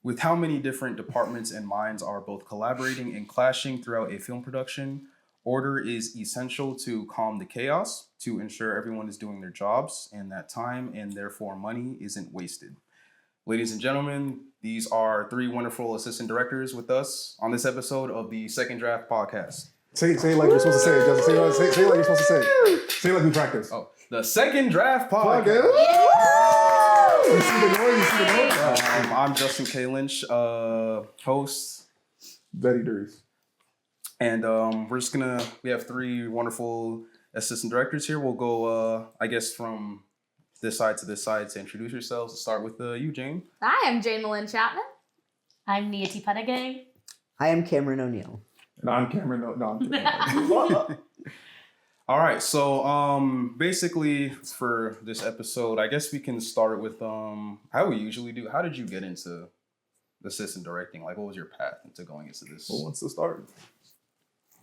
With how many different departments and minds are both collaborating and clashing throughout a film production, order is essential to calm the chaos, to ensure everyone is doing their jobs and that time and therefore money isn't wasted. Ladies and gentlemen, these are three wonderful assistant directors with us on this episode of the Second Draft Podcast. Say it like you're supposed to say it, Justin. Say it like you're supposed to say it. Say it like we practice. Oh, the Second Draft Podcast. You see the noise? I'm Justin K. Lynch, host. Vete Derisse. And we have three wonderful assistant directors here. We'll go, I guess, from this side to this side to introduce yourselves. Let's start with you, Jane. Hi, I'm Jane Melynn Chapman. I'm Niyati Patege. I am Cameron O'Neill. And I'm Cameron. No, I'm kidding. All right, so basically for this episode, I guess we can start with how we usually do. How did you get into assistant directing? Like, what was your path into going into this? Who wants to start?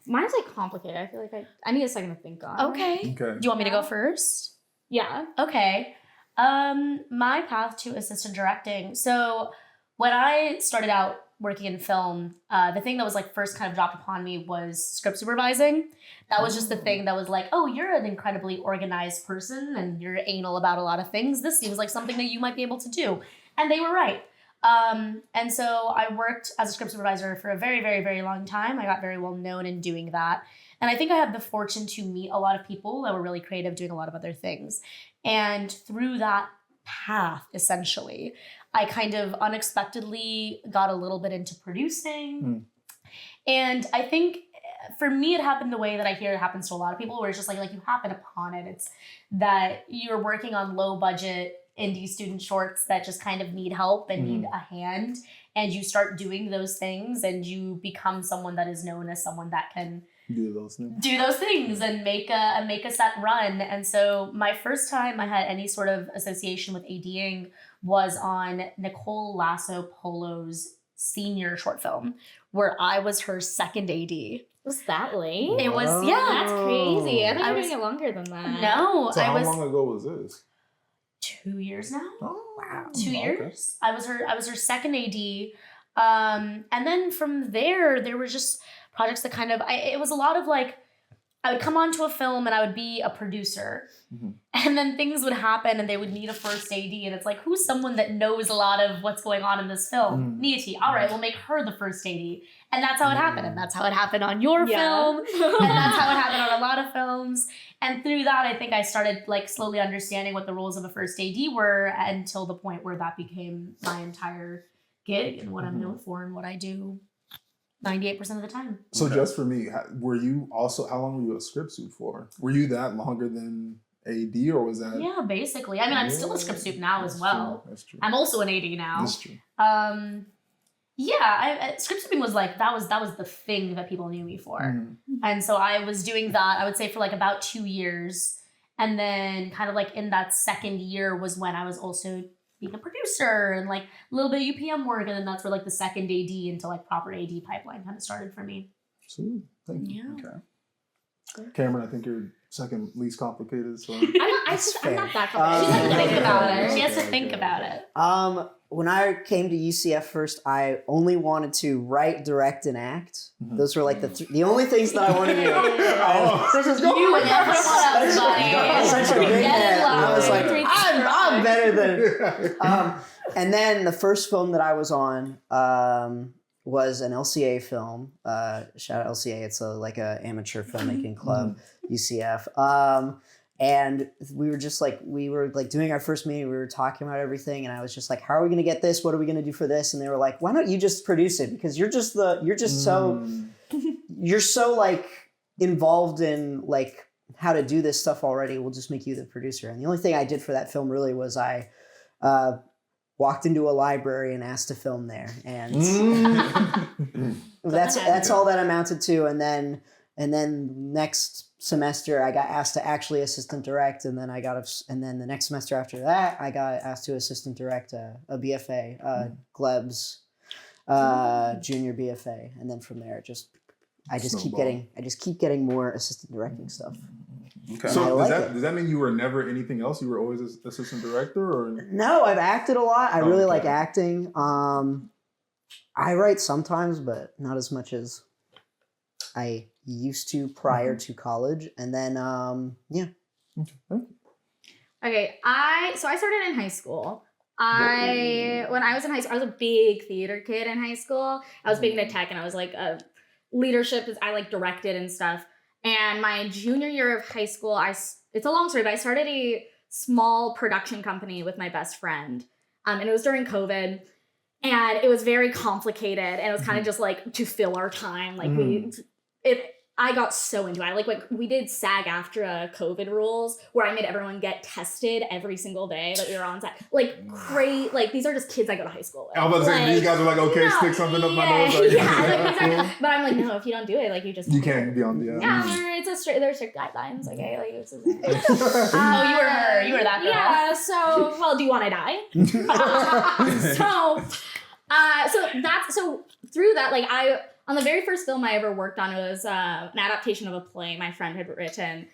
Mine's like complicated. I feel like I need a second to think on. Okay. Do you want me to go first? Yeah. Okay. My path to assistant directing. So when I started out working in film, the thing that was like first kind of dropped upon me was script supervising. That was just the thing that was like, oh, you're an incredibly organized person and you're anal about a lot of things. This seems like something that you might be able to do. And they were right. And so I worked as a script supervisor for a very, very, very long time. I got very well known in doing that. And I think I had the fortune to meet a lot of people that were really creative doing a lot of other things. And through that path, essentially, I kind of unexpectedly got a little bit into producing. And I think for me, it happened the way that I hear it happens to a lot of people, where it's just like you happen upon it. It's that you're working on low budget indie student shorts that just kind of need help and need a hand. And you start doing those things and you become someone that is known as someone that can Do those things and make a set run. And so my first time I had any sort of association with ADing was on Nicole Lasso Polo's senior short film, where I was her second AD. Was that late? It was, That's yeah. crazy. I thought you were doing it longer than that. No, So how long ago was this? 2 years now. Oh, wow. 2 years. I was her second AD. And then from there were just projects that kind of, it was a lot of like, I would come onto a film and I would be a producer. And then things would happen and they would need a first AD. And it's like, who's someone that knows a lot of what's going on in this film? Niyati. All right, we'll make her the first AD. And that's how it happened. And that's how it happened on your film. And that's how it happened on a lot of films. And through that, I think I started like slowly understanding what the roles of a first AD were, until the point where that became my entire gig and what I'm known for and what I do 98% of the time. So just for me, were you also, how long were you a script suit for? Were you that longer than AD, or was that? Yeah, basically. I mean, I'm still a script suit now as well. True. That's true. I'm also an AD now. That's true. Yeah, script suiting was like, that was the thing that people knew me for. And so I was doing that, I would say, for like about 2 years. And then kind of like in that second year was when I was also being a producer and like a little bit of UPM work. And then that's where like the second AD into like proper AD pipeline kind of started for me. Absolutely. Thank you. Yeah. Okay. Cameron, I think you're second least complicated. So I'm not that complicated. She has to think about it. She has to think about it. When I came to UCF first, I only wanted to write, direct, and act. Those were like the only things that I wanted to do. This is going. You and everyone else, buddy. Such a big head. I was like, I'm better than. And then the first film that I was on was an LCA film. Shout out LCA. It's like a amateur filmmaking club, UCF. And we were doing our first meeting. We were talking about everything, and I was just like, "How are we going to get this? What are we going to do for this?" And they were like, "Why don't you just produce it? Because you're so like involved in like how to do this stuff already. We'll just make you the producer." And the only thing I did for that film really was I walked into a library and asked to film there, and that's all that amounted to. And then next semester I got asked to actually assistant direct, and then the next semester after that I got asked to assistant direct a BFA, Gleb's junior BFA, and then from there I just keep getting more assistant directing stuff. Okay. So does that mean you were never anything else? You were always assistant director, or? No, I've acted a lot. I really like acting. I write sometimes, but not as much as I used to prior to college. And then, yeah. Okay, I started in high school. When I was in high school, I was a big theater kid in high school. I was big into tech, and I was like a leadership. I like directed and stuff. And my junior year of high school, it's a long story, but I started a small production company with my best friend, and it was during COVID, and it was very complicated, and it was kind of just like to fill our time. Like I got so into it. Like we did SAG-AFTRA COVID rules where I made everyone get tested every single day that we were on set. Like great, like these are just kids I go to high school with. I was about to say, Like, these guys are like, okay, no, stick something up my yeah, nose. Like, yeah, exactly. But I'm like, no, if you don't do it, like you just You can't be on the. there's strict guidelines. Okay, like it's Oh, you were her. You were that girl. yeah. So well, do you want to die? So through that, like on the very first film I ever worked on, it was an adaptation of a play my friend had written.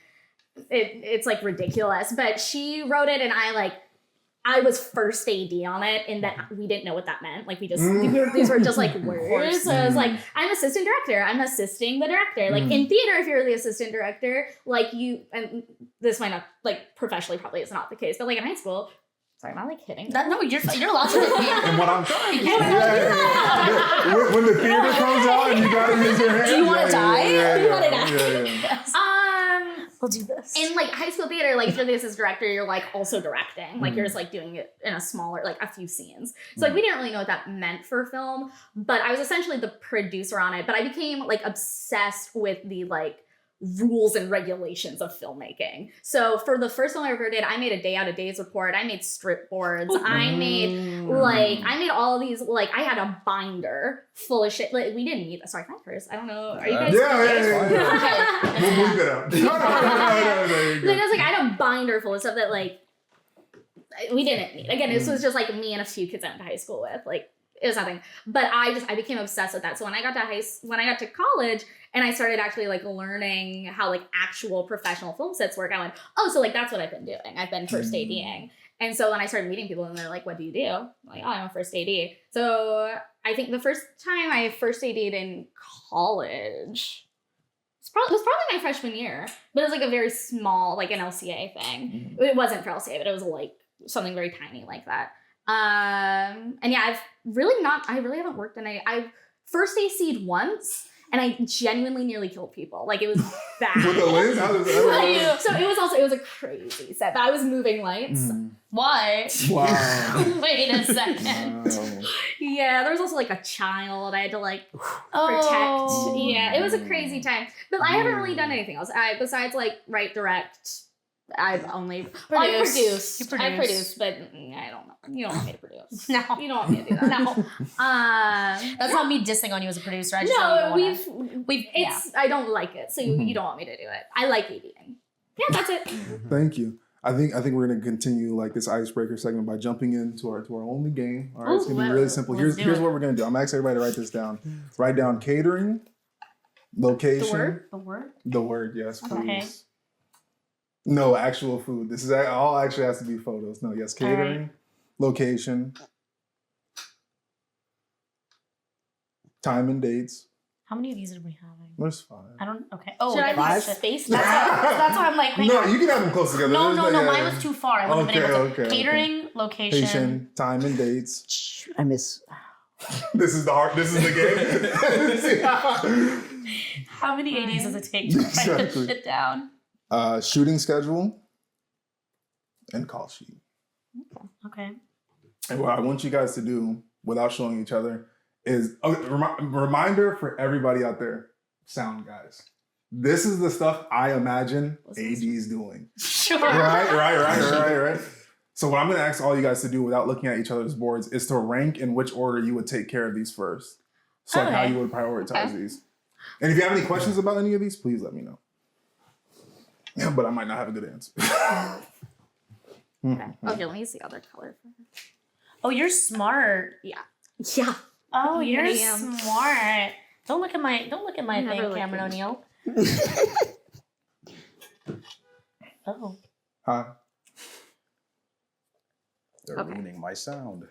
It's like ridiculous, but she wrote it, and I was first AD on it, in that we didn't know what that meant. Like these were just like words. So I was like, I'm assistant director. I'm assisting the director. Like in theater, if you're the assistant director, like and this might not, like professionally probably is not the case, but like in high school, sorry, am I like hitting? No, you're allowed to repeat. And what I'm trying to say, when the theater comes out and you gotta use your hands. Do you want to die? Do you want to die? Yes. We'll do this. In like high school theater, like if you're the assistant director, you're like also directing. Like you're just like doing it in a smaller, like a few scenes. So like we didn't really know what that meant for film, but I was essentially the producer on it. But I became like obsessed with the like rules and regulations of filmmaking. So for the first film I ever did, I made a day out of days report. I made strip boards. I made all of these, like I had a binder full of shit. Like we didn't need that. Sorry, can I curse? I don't know. Are you guys? Yeah. We'll move it up. Like, I was like, I had a binder full of stuff that like we didn't need. Again, this was just like me and a few kids I went to high school with. Like it was nothing. But I became obsessed with that. So when I got to college and I started actually like learning how like actual professional film sets work, I went, oh, so like that's what I've been doing. I've been first ADing. And so when I started meeting people and they're like, what do you do? I'm like, oh, I'm a first AD. So I think the first time I first AD'd in college it was probably my freshman year, but it was like a very small, like an LCA thing. It wasn't for LCA, but it was like something very tiny like that. And yeah, I really haven't worked in I first AC'd once, and I genuinely nearly killed people. Like it was bad. With the lens? How does that So it was a crazy set, but I was moving lights. Why? Wow. Wait a second. Wow. Yeah, there was also like a child I had to like protect. Oh. Yeah, it was a crazy time. But I haven't really done anything else. Besides like write, direct. I've only Produce. I produced, but I don't know. You don't want me to produce. No. You don't want me to do that. No. That's That's not me dissing on you as a producer. I just know you don't wanna- I don't like it, so you don't want me to do it. I like ADing. Yeah, that's it. Thank you. I think we're gonna continue like this icebreaker segment by jumping into our only game. All right, it's gonna be really simple. Here's what we're gonna do. I'm gonna ask everybody to write this down. Write down catering, location. The word, yes, please. Okay. No, actual food. This is all actually has to be photos. No, yes, catering, location, time and dates. How many of these are we having? There's 5. I don't. Okay. Oh, Should I five. be spaced? That's why I'm like. Hang No, on. you can have them close together. No, There's like, mine was too far. I wouldn't have been able to. Okay. Catering, location. Location, time and dates. I miss. This is the game. How many ADs does it take to write this Exactly. shit down? Shooting schedule and call sheet. Okay. And what I want you guys to do without showing each other is a reminder for everybody out there, sound guys. This is the stuff I imagine AD's doing. Sure. Right. So what I'm going to ask all you guys to do without looking at each other's boards is to rank in which order you would take care of these first. So like how you would prioritize these. And if you have any questions about any of these, please let me know. Yeah, but I might not have a good answer. Okay, let me see the other color. Oh, you're smart. Yeah. Oh, Here you're I am. smart. Don't look at my Never thing, look Cameron at O'Neill. Oh. Huh? They're ruining my sound.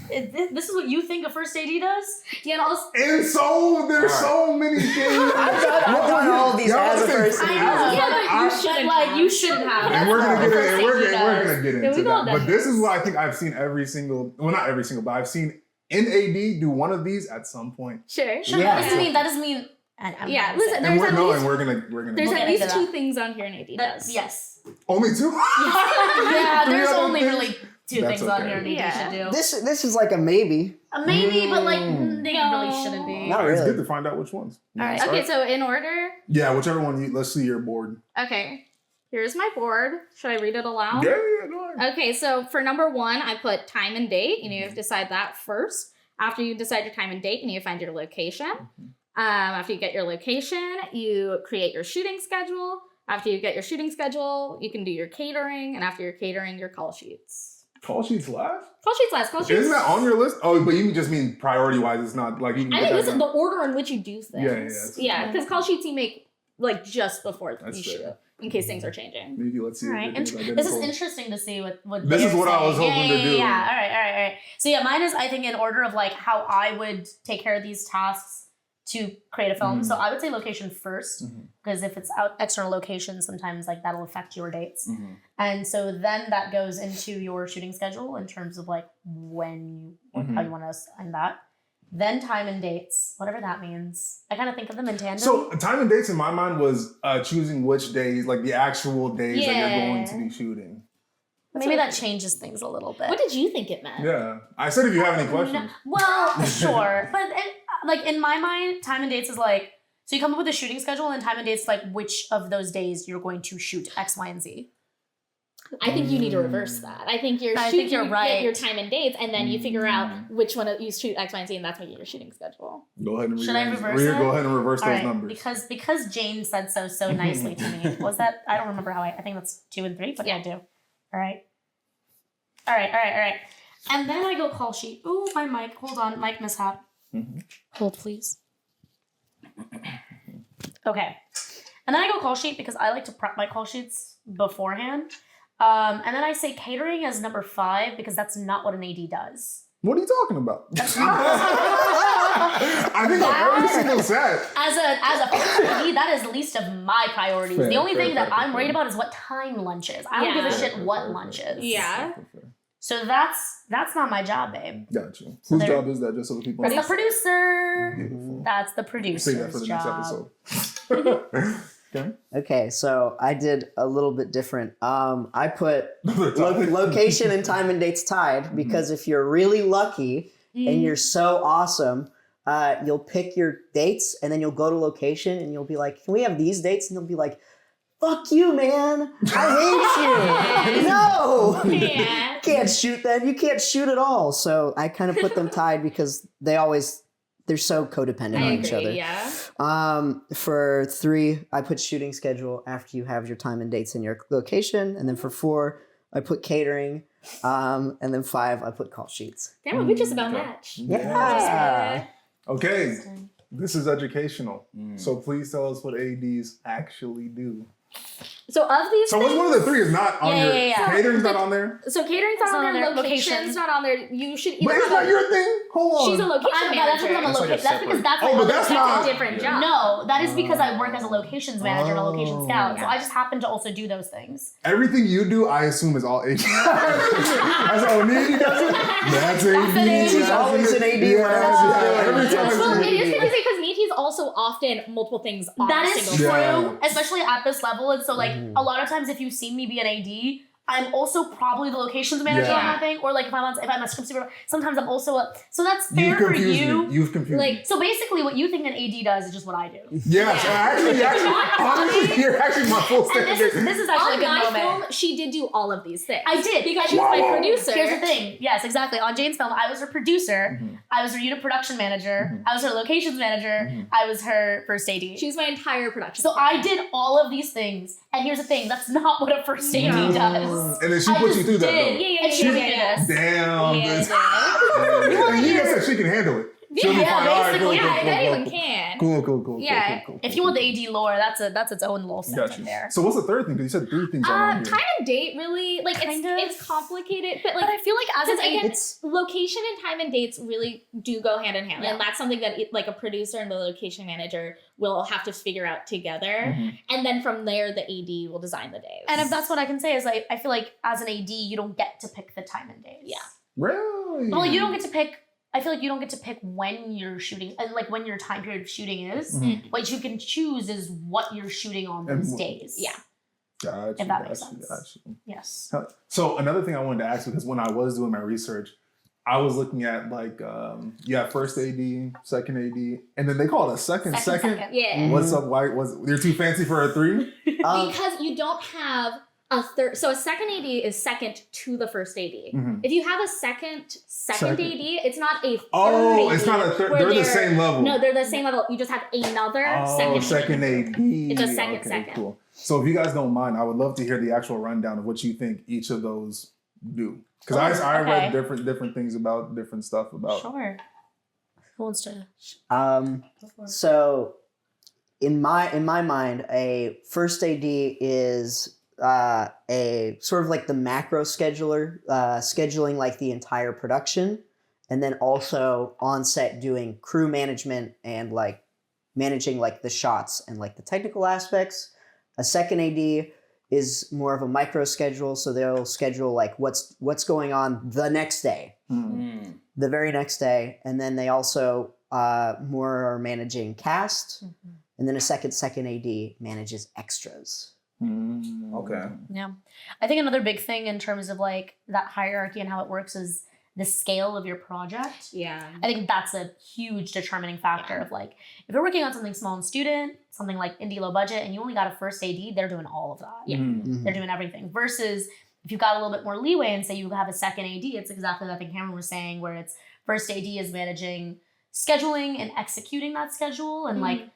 This is what you think a first AD does? Yeah, and also, And so there's so many things. I've done all of these as a first I AD. know. Yeah, You shouldn't have. And we're gonna get First in, we're AD gonna does. get Yeah, into we've all that. done But this is what I think I've seen every single, well, not every single, but I've seen in AD do one of these at some point. sure. Sure, Yeah. that doesn't mean. I'm Yeah, not listen, saying- And There's we're at least- gonna There's We'll at get least into 2 that. things on here an AD does. Yes. only 2. Yeah, Three there's other only things? really 2 That's things on okay. here you Yeah. should do. This is like a maybe. Maybe, but like they No. really shouldn't be. Not It's really. good to find out which ones. All right. Okay, so in order. Yeah, whichever one you. Let's see your board. Okay, here's my board. Should I read it aloud? Yeah, go ahead. Okay, so for number 1, I put time and date. You have to decide that first. After you decide your time and date, you need to find your location. After you get your location, you create your shooting schedule. After you get your shooting schedule, you can do your catering. And after your catering, your call sheets. Call sheets last? Call sheets last. Call sheets. Isn't that on your list? Oh, but you just mean priority wise. It's not like you can. I get think that this is done. the order in which you do things. that's Yeah, because call sheets you make like just before That's you fair. shoot, in case things are changing. Maybe let's see. All if right. everything's This is identical. interesting to see what This is they're what I was saying. hoping to do. Yeah. All right. So yeah, mine is I think in order of like how I would take care of these tasks to create a film. So I would say location first, because if it's out external location, sometimes like that'll affect your dates. And so then that goes into your shooting schedule in terms of like when you how you want to assign that. Then time and dates, whatever that means. I kind of think of them in tandem. So time and dates in my mind was choosing which days, like the actual days that you're going to Yeah. be shooting. maybe that changes things a little bit. What did you think it meant? Yeah, I said if you have any questions. Well, sure, but like in my mind, time and dates is like so you come up with a shooting schedule, and time and dates like which of those days you're going to shoot X, Y, and Z. I think you need to reverse that. I think you're I shooting, think you're you right. get your time and dates, and then you figure out which one you shoot X, Y, and Z, and that's what your shooting schedule. Go ahead and Should I rearrange- reverse it? Go ahead and reverse All those right, numbers. because Jane said so nicely to me. Was that I don't remember how I think that's 2 and 3, but Yeah. I do. All right. And then I go call sheet. Ooh, my mic. Hold on, mic mishap. Hold, please. Okay. And then I go call sheet because I like to prep my call sheets beforehand. And then I say catering as number 5 because that's not what an AD does. What are you talking about? I think on every single set. As a first AD, that is the least of my priorities. Fair, the only fair, thing that fair, I'm fair. worried about is what time lunch is. I don't give a Yeah. shit what lunch is. Yeah. So that's not my job, babe. Got you. Whose there- job is that? Just so the people That's know. the producer. Beautiful. That's the Say producer's that for the job. next episode. Okay. Okay, so I did a little bit different. I put Another topic. location and time and dates tied because if you're really lucky and you're so awesome, you'll pick your dates and then you'll go to location and you'll be like, "Can we have these dates?" And you'll be like, "Fuck you, man! I hate you! No, Yeah. can't shoot then. You can't shoot at all." So I kind of put them tied because they're so codependent I on each agree, other. yeah. For 3, I put shooting schedule after you have your time and dates in your location, and then for 4, I put catering, and then 5, I put call sheets. Damn, we just about match. Yeah. Okay. This is educational. So please tell us what ADs actually do. So of these So things, which one of the 3 is not on your Yeah. catering's not on there? so catering's not on there, location's location. not on there. You should either But it's have not a, your thing? Hold on. she's a location That's manager. because I'm a That's like a location. That's because separate- that's Oh, my but other that's job. not- a different job. No, that is because I work as a locations manager and a location scout. So Yeah. I just happen to also do those things. Everything you do, I assume is all AD. That's all Niyati does it. That's AD. She's always an AD when I was Every doing time. it. Well, That's it is crazy because Niyati's also often multiple things on That a is single true, Yeah. especially at this level. And so, like, a lot of times if you've seen me be an AD, I'm also probably the locations manager on Yeah. that thing. Or, like, if I'm a script supervisor, sometimes I'm also a... So that's fair You've for confused you. me. You've confused me. Like, So basically what you think an AD does is just what I do. Yes, actually, honestly, you're actually my full And standard. this is actually a on good my moment. film, she did do all of these things. I did. Because she's Wow. my producer. Here's the thing. Yes, exactly. On Jane's film, I was her producer. I was her unit production manager. I was her locations manager. I was her first AD. She was my entire production. So I did all of these things. And here's the thing. That's not what a first AD does. And then she I put you just through that, did. though. Yeah, And she yeah, did yeah. this. Damn. Yeah, this- yeah. And you just said she can handle it. She'll be Yeah, fine. All right, basically, cool, yeah, cool, cool, anyone cool. can. Cool. Yeah. Cool. If you want the AD lore, that's its own little Got segment you. there. So what's the third thing? Because you said 3 things on here. Time and date really like Kind of. it's complicated, but like But I feel like as an because again, It's- location and time and dates really do go hand in hand, Yeah. and that's something that like a producer and the location manager will have to figure out together, and then from there the AD will design the days. And if that's what I can say is I feel like as an AD, you don't get to pick the time and days. Yeah. Really? Well, you don't get to pick. I feel like you don't get to pick when you're shooting, and like when your time period of shooting is. Mhm. What you can choose is what you're shooting on those days. Yeah. Gotcha. If that makes sense. Gotcha. Yes. So another thing I wanted to ask, because when I was doing my research, I was looking at like you have first AD, second AD, and then they call it a second. yeah. What's up? Why was you're too fancy for a 3? Because you don't have a third. So a second AD is second to the first AD. Mhm. If you have a second AD, it's not a third. Oh, AD it's not a third. where They're the same level. No, they're the same level. You just have another second AD. AD. It's a second. Cool. So if you guys don't mind, I would love to hear the actual rundown of what you think each of those do. Because I read different things about different stuff about. Sure. Who wants to? So in my mind, a first AD is a sort of like the macro scheduler, scheduling like the entire production, and then also on set doing crew management and like managing like the shots and like the technical aspects. A second AD is more of a micro schedule, so they'll schedule like what's going on the next day, the very next day, and then they also more are managing cast, and then a second AD manages extras. Okay. Yeah. I think another big thing in terms of like that hierarchy and how it works is the scale of your project. Yeah. I think that's a huge determining factor of like, if you're working on something small and student, something like indie low budget, and you only got a first AD, they're doing all of that. Yeah. They're doing everything. Versus if you've got a little bit more leeway and say you have a second AD, it's exactly that thing Cameron was saying, where it's first AD is managing scheduling and executing that schedule. And like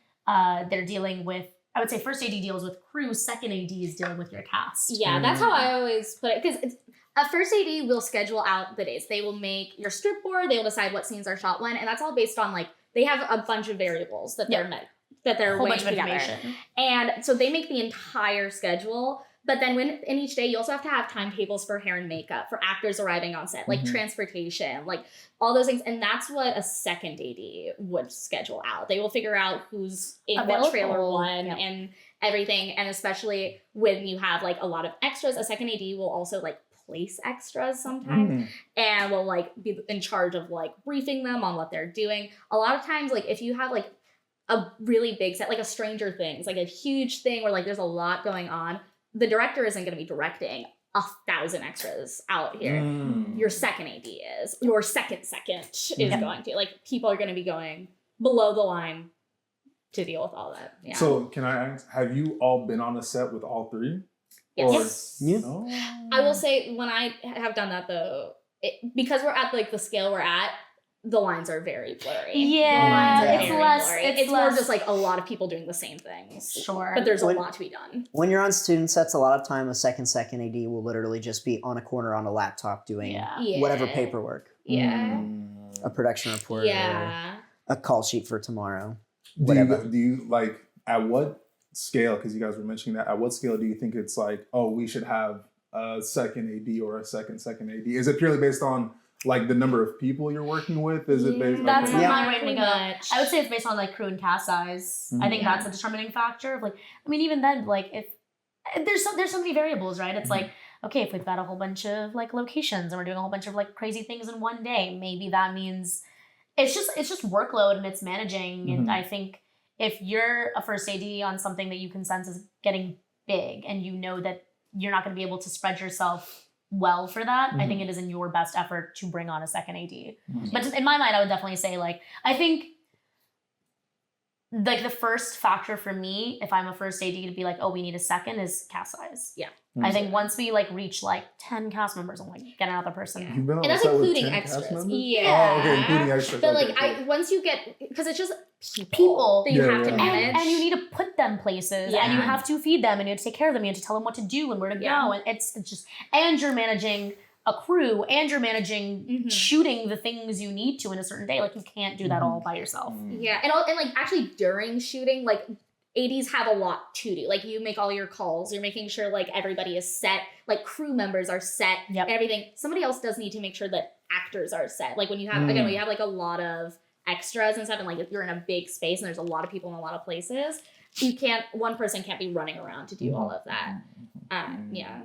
they're dealing with, I would say first AD deals with crew, second AD is dealing with your cast. Yeah, that's how I always put it. Because a first AD will schedule out the days. They will make your strip board. They will decide what scenes are shot when, and that's all based on like they have a bunch of variables that they're Whole weighing bunch of together. information. And so they make the entire schedule. But then in each day, you also have to have timetables for hair and makeup, for actors arriving on set, like transportation, like all those things. And that's what a second AD would schedule out. They will figure out who's in Available. what trailer one Yep. and everything. And especially when you have like a lot of extras, a second AD will also like place extras sometimes and will like be in charge of like briefing them on what they're doing. A lot of times, like if you have like a really big set, like a Stranger Things, like a huge thing where like there's a lot going on, the director isn't going to be directing 1,000 extras out here. Your second AD is. Your second is going to. Like people are going to be going below the line to deal with all that. Yeah. So can I ask, have you all been on a set with all 3? Yes. Yeah. Oh. I will say when I have done that though, because we're at like the scale we're at, the lines are very blurry. Yeah, The lines are it's very less- blurry. it's It's more less- just like a lot of people doing the same things. Sure. But there's a When- lot to be done. When you're on student sets, a lot of time a second AD will literally just be on a corner on a laptop doing Yeah. whatever paperwork, Yeah. a production report, Yeah. or a call sheet for tomorrow. Do Whatever. you like at what scale? Because you guys were mentioning that. At what scale do you think it's like? Oh, we should have a second AD or a second AD. Is it purely based on like the number of people you're working with? Is it based? That's okay. not Yeah. my way to Pretty go. much. I would say it's based on like crew and cast size. I think that's a determining factor of like, I mean, even then, like if there's so many variables, right? It's like, okay, if we've got a whole bunch of like locations and we're doing a whole bunch of like crazy things in one day, maybe that means it's just workload and it's managing. And I think if you're a first AD on something that you can sense is getting big and you know that you're not going to be able to spread yourself well for that, I think it is in your best effort to bring on a second AD. But in my mind, I would definitely say like, I think like the first factor for me, if I'm a first AD to be like, oh, we need a second, is cast size. Yeah. I think once we like reach like 10 cast members, I'm like, get another person. You've been on And a that's set with including 10 cast extras. members? Yeah. Oh, okay, including extras. But Okay, like cool. once you get, because it's just People. that you Yeah, have to yeah. manage. And you need to put them places and you Yeah. have to feed them and you have to take care of them. You have to tell them what to do and where to Yeah. go. And it's just, and you're managing a crew and you're managing shooting the things you need to in a certain day. Like you can't do that all by yourself. Yeah, and like actually during shooting, like ADs have a lot to do. Like you make all your calls, you're making sure like everybody is set, like crew members are set, and everything. Somebody else does need to make sure that actors are set. Like when you have again, when you have like a lot of extras and stuff, and like if you're in a big space and there's a lot of people in a lot of places, one person can't be running around to do all of that. Yeah.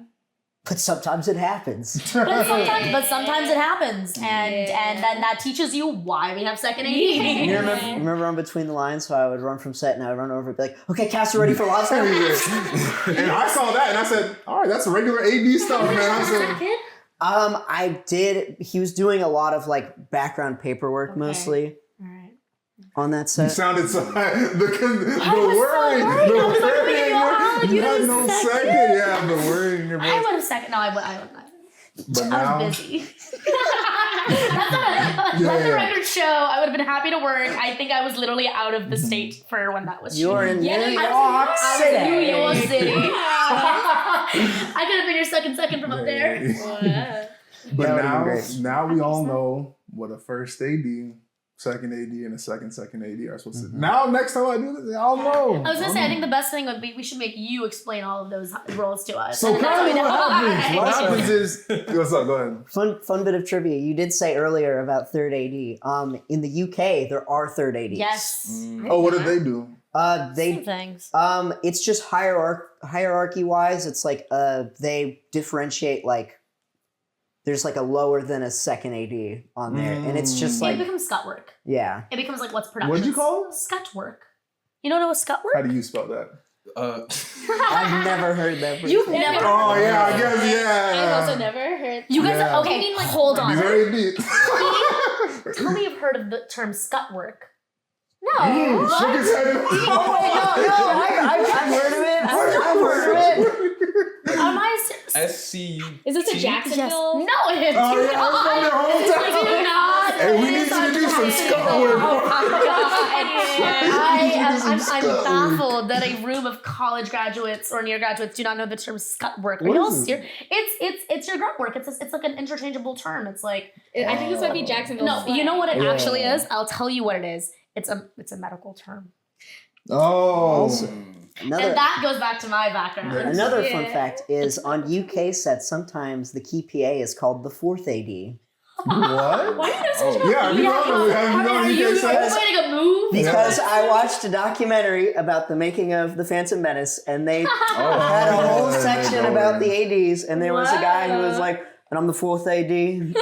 But sometimes it happens. But sometimes it happens, and then that teaches you why we have second AD. You remember on Between the Lines, so I would run from set and I would run over and be like, okay, cast are ready for live stream. And I saw that and I said, all right, that's regular AD stuff, man. I said, I did. He was doing a lot of like background paperwork mostly. All right. On that set. You sounded so the worry. You had no second. Yeah, the worry in your voice. I would have second. No, I would. But I now, was busy. Let the record show. I would have been happy to work. I think I was literally out of the state for when that was. You were in New York City. New York City. I could have been your second from up there. But now we all know what a first AD, second AD, and a second AD are supposed to do. Now, next time I do this, I'll know. I was going to say, I think the best thing would be we should make you explain all of those roles to us. So kind of what happens is, what's up? Go ahead. Fun bit of trivia. You did say earlier about third AD. In the UK, there are third ADs. Yes. Oh, what did they do? Same things. It's just hierarchy wise. It's like they differentiate like. There's like a lower than a second AD on there. And it's just like... It becomes scut work. Yeah. It becomes like what's production. What did you call it? Scut work. You don't know what scut work? How do you spell that? I've never heard that before. You've never Oh, yeah, I guess, yeah. I've also never heard. You guys Yeah. okay, mean, like, hold on. These are AD. Tell me you've heard of the term scut work. No. Shook his head. I've heard of it. I've heard of it. Am I SCU. Is this a Jacksonville? No, it's Oh, yeah, I'm from their hometown. do not. Hey, we need you to do some scut work. I'm baffled that a room of college graduates or near graduates do not know the term scut work. Are you all serious? It's your grunt work. It's like an interchangeable term. It's like I think this might be Jacksonville. no. You know what it actually is? I'll tell you what it is. It's a medical term. Oh. And that goes back to my background. Another fun fact is on UK sets, sometimes the key PA is called the fourth AD. What? Why do you know so much? Yeah, have you known UK sets? Playing a move? Because I watched a documentary about the making of The Phantom Menace, and they had a whole section about the ADs, and there was a guy who was like, and I'm the fourth AD.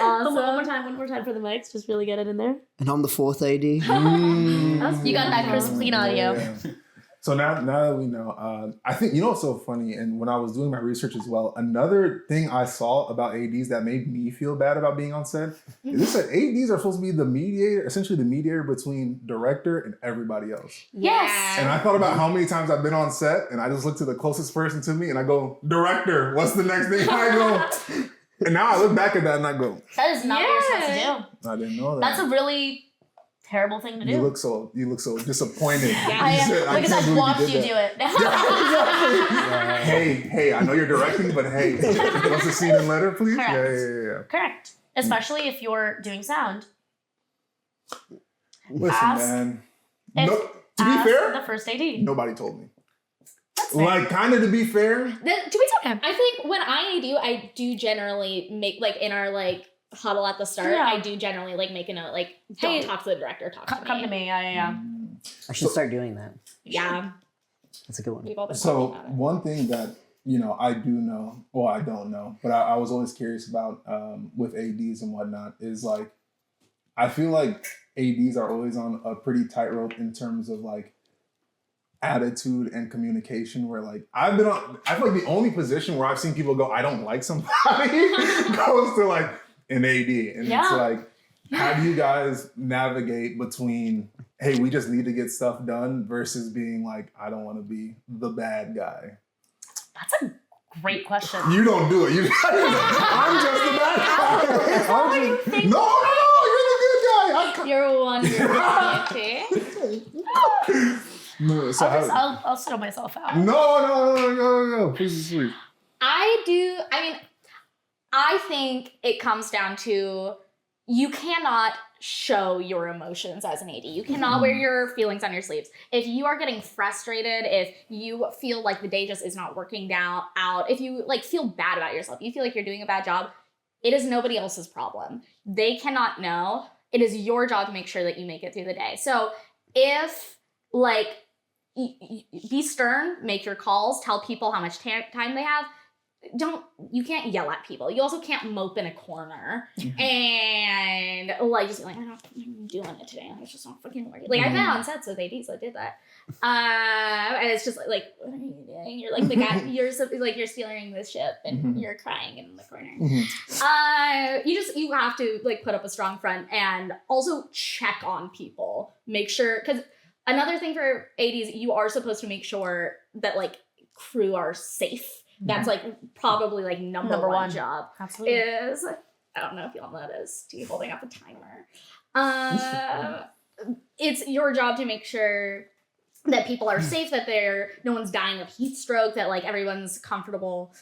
Awesome. One more time for the mics. Just really get it in there. And I'm the fourth AD. You got that crisp, clean audio. Yeah. So now that we know, I think, you know what's so funny, and when I was doing my research as well, another thing I saw about ADs that made me feel bad about being on set is this that ADs are supposed to be the mediator, essentially the mediator between director and everybody else. Yes. And I thought about how many times I've been on set, and I just look to the closest person to me, and I go, director, what's the next thing? And I go, and now I look back at that and I go, That is not what you're supposed to do. I didn't know that. That's a really terrible thing to do. You look so disappointed. I am, because I've watched you do it. Hey, I know you're directing, but hey, what's the scene and letter, please? Correct. Yeah. Correct. Especially if you're doing sound. Listen, Ask man. if- No, to be Ask fair, the first AD. nobody told me. That's fair. Like, kind of to be fair. I think when I do generally make, like, in our, like, huddle at the start, Yeah. I do generally, like, make a note, like, don't Hey, talk to the director, talk to me. Come to me. Yeah. I should start doing that. Yeah. That's a good one. We've all been So talking about it. one thing that, you know, I do know, well, I don't know, but I was always curious about with ADs and whatnot is like, I feel like ADs are always on a pretty tightrope in terms of like attitude and communication where like I feel like the only position where I've seen people go, I don't like somebody goes to like an AD. And it's like, how do you guys navigate between, hey, we just need to get stuff done versus being like, I don't want to be the bad guy? That's a great question. You don't do it. I'm just the bad guy. No, you're the good guy. You're wonderful, okay? No, so I'll settle myself out. no. Please. I think it comes down to you cannot show your emotions as an AD. You cannot wear your feelings on your sleeves. If you are getting frustrated, if you feel like the day just is not working out, if you like feel bad about yourself, you feel like you're doing a bad job, it is nobody else's problem. They cannot know. It is your job to make sure that you make it through the day. So if like, be stern, make your calls, tell people how much time they have. You can't yell at people. You also can't mope in a corner and like just be like, I'm doing it today. It's just not fucking working. Like I've been on sets with ADs that did that. And it's just like, what are you doing? You're like the guy, you're steering the ship and you're crying in the corner. You have to like put up a strong front and also check on people. Make sure, because another thing for ADs, you are supposed to make sure that like crew are safe. That's like probably like number one job. Absolutely. Is, I don't know if y'all noticed, T holding up a timer. It's your job to make sure that people are safe, that no one's dying of heat stroke, that like everyone's comfortable,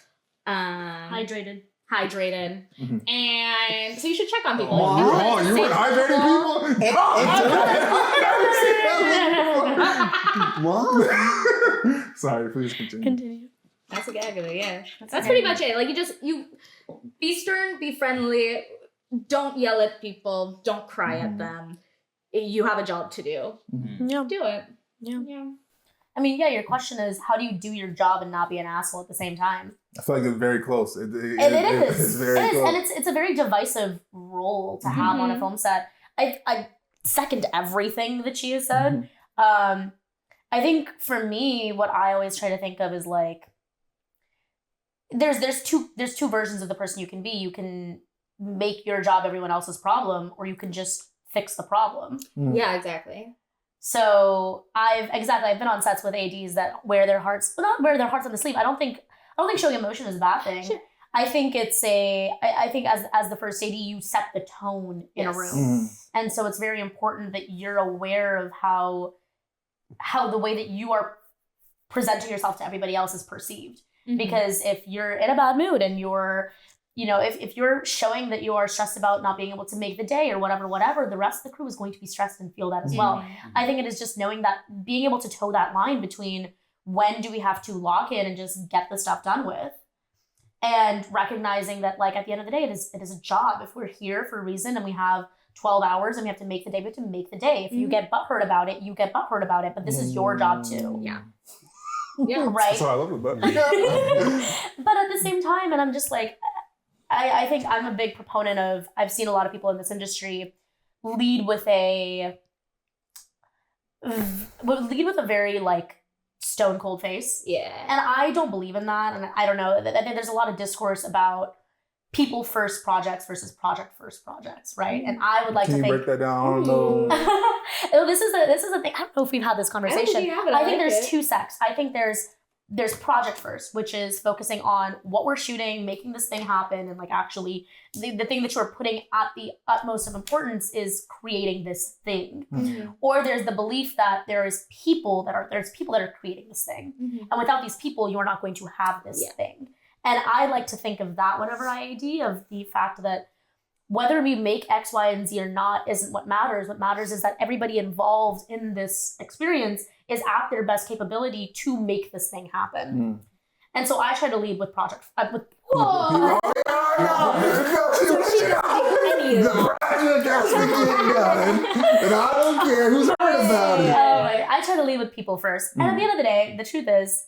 Hydrated. And so you should check on people. Wow. You weren't hydrating people? What? Sorry, please continue. That's a gag of it, yeah. That's pretty much it. Like you be stern, be friendly, don't yell at people, don't cry at them. You have a job to do. Yeah. Do it. Yeah. I mean, yeah, your question is how do you do your job and not be an asshole at the same time? I feel like it's very close. It is. It's very close. And it's a very divisive role to have on a film set. I second everything that she has said. I think for me, what I always try to think of is like, there's two versions of the person you can be. You can make your job everyone else's problem, or you can just fix the problem. Yeah, exactly. So I've been on sets with ADs that wear their hearts on the sleeve. I don't think showing emotion is a bad thing. Sure. I think I think as the first AD, you set the tone in a room. And so it's very important that you're aware of how the way that you are presenting yourself to everybody else is perceived. Because if you're in a bad mood and you're, if you're showing that you are stressed about not being able to make the day or whatever, the rest of the crew is going to be stressed and feel that as well. I think it is just knowing that, being able to toe that line between when do we have to lock in and just get the stuff done with, and recognizing that like at the end of the day, it is a job. If we're here for a reason and we have 12 hours and we have to make the day, we have to make the day. If you get butthurt about it, you get butthurt about it, but this is your job too. Yeah, right. That's what I love about But at the same time, and I'm just like, I think I'm a big proponent of, I've seen a lot of people in this industry lead with a very like stone cold face. Yeah. And I don't believe in that. And I don't know. I think there's a lot of discourse about people first projects versus project first projects, right? And I would like to think. Can you break that down? I don't know. This is a thing. I don't know if we've had this conversation. I think there's two sects. I think there's project first, which is focusing on what we're shooting, making this thing happen, and like actually the thing that you're putting at the utmost of importance is creating this thing. Or there's the belief that there's people that are creating this thing, and without these people, you're not going to have this thing. And I like to think of that whenever I AD, of the fact that whether we make X, Y, and Z or not isn't what matters. What matters is that everybody involved in this experience is at their best capability to make this thing happen. And so I try to lead with project. The project has to get done, and I don't care who's heard about it. I try to lead with people first. And at the end of the day, the truth is,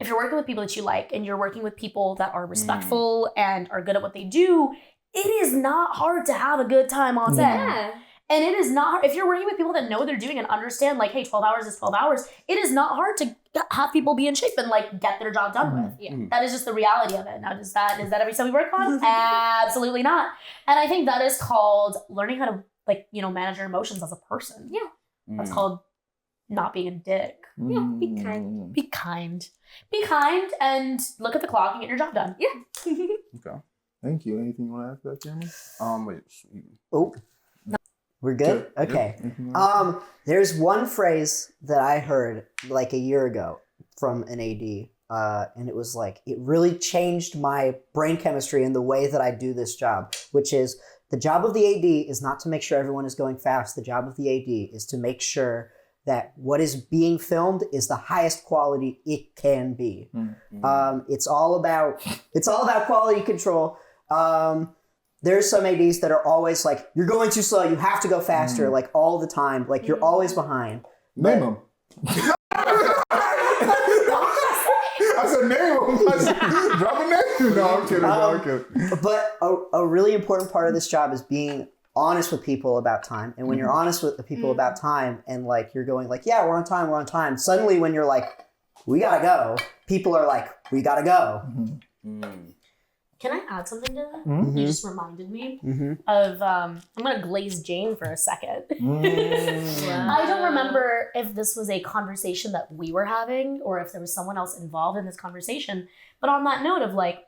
if you're working with people that you like and you're working with people that are respectful and are good at what they do, it is not hard to have a good time on set. And it is not hard. If you're working with people that know what they're doing and understand like, hey, 12 hours is 12 hours, it is not hard to have people be in shape and like get their job done with. That is just the reality of it. Now, is that every time we work on? Absolutely not. And I think that is called learning how to like, manage your emotions as a person. That's called not being a dick. Be kind. Be kind. Be kind and look at the clock and get your job done. Okay. Thank you. Anything you want to add to that, Cameron? Wait. Oh, we're good? Okay. There's one phrase that I heard like a year ago from an AD and it was like, it really changed my brain chemistry and the way that I do this job, which is the job of the AD is not to make sure everyone is going fast. The job of the AD is to make sure that what is being filmed is the highest quality it can be. It's all about quality control. There's some ADs that are always like, you're going too slow, you have to go faster, like all the time, like you're always behind. Name them. I said name them. I said, drop a name. No, I'm kidding. But a really important part of this job is being honest with people about time. And when you're honest with the people about time and like you're going like, yeah, we're on time. Suddenly when you're like, we gotta go, people are like, we gotta go. Can I add something to that? You just reminded me of, I'm going to glaze Jane for a second. I don't remember if this was a conversation that we were having or if there was someone else involved in this conversation. But on that note of like,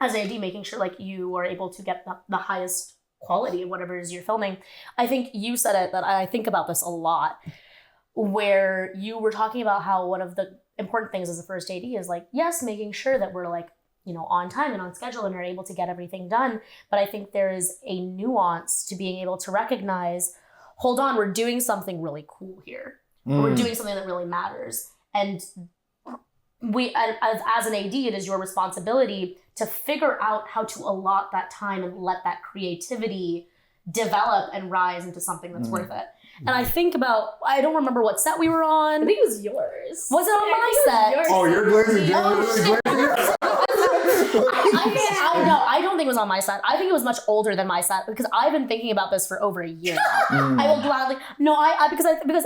as an AD, making sure like you are able to get the highest quality of whatever it is you're filming. I think you said it, that I think about this a lot, where you were talking about how one of the important things as a first AD is like, yes, making sure that we're like, you know, on time and on schedule and are able to get everything done. But I think there is a nuance to being able to recognize, hold on, we're doing something really cool here. We're doing something that really matters. And we, as an AD, it is your responsibility to figure out how to allot that time and let that creativity develop and rise into something that's worth it. And I think about, I don't remember what set we were on. I think it was yours. Was it on my set? Oh, you're glazing. I don't think it was on my set. I think it was much older than my set because I've been thinking about this for over a year now. I will gladly because I remember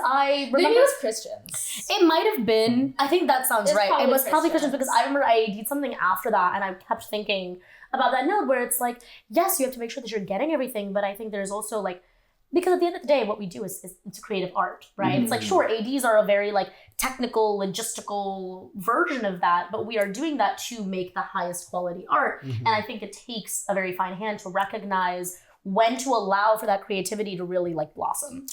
maybe it was Christians. It might have been. I think that sounds right. It was probably Christians because I remember I did something after that and I kept thinking about that note where it's like, yes, you have to make sure that you're getting everything, but I think there's also like, because at the end of the day, what we do is it's creative art, right? It's like, sure, ADs are a very like technical, logistical version of that, but we are doing that to make the highest quality art. And I think it takes a very fine hand to recognize when to allow for that creativity to really like blossom.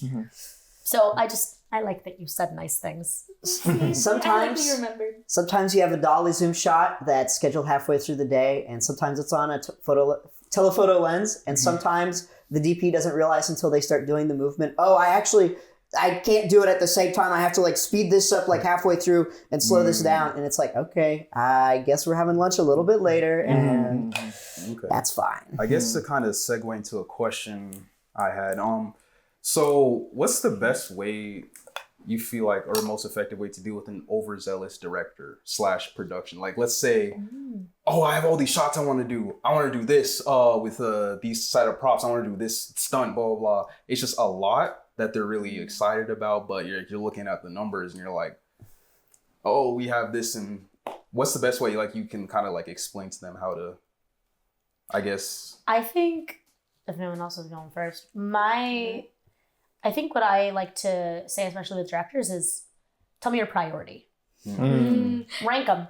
So I like that you said nice things. Sometimes you have a dolly zoom shot that's scheduled halfway through the day, and sometimes it's on a telephoto lens, and sometimes the DP doesn't realize until they start doing the movement, oh, I can't do it at the same time. I have to like speed this up like halfway through and slow this down. And it's like, okay, I guess we're having lunch a little bit later and that's fine. I guess to kind of segue into a question I had, so what's the best way you feel like, or most effective way to deal with an overzealous director / production? Like, let's say, oh, I have all these shots I want to do. I want to do this with these side of props. I want to do this stunt, blah, blah, blah. It's just a lot that they're really excited about, but you're looking at the numbers and you're like, oh, we have this. And what's the best way, like, you can kind of like explain to them how to, I guess. I think, if no one else is going first, I think what I like to say, especially with directors, is tell me your priority. Rank them.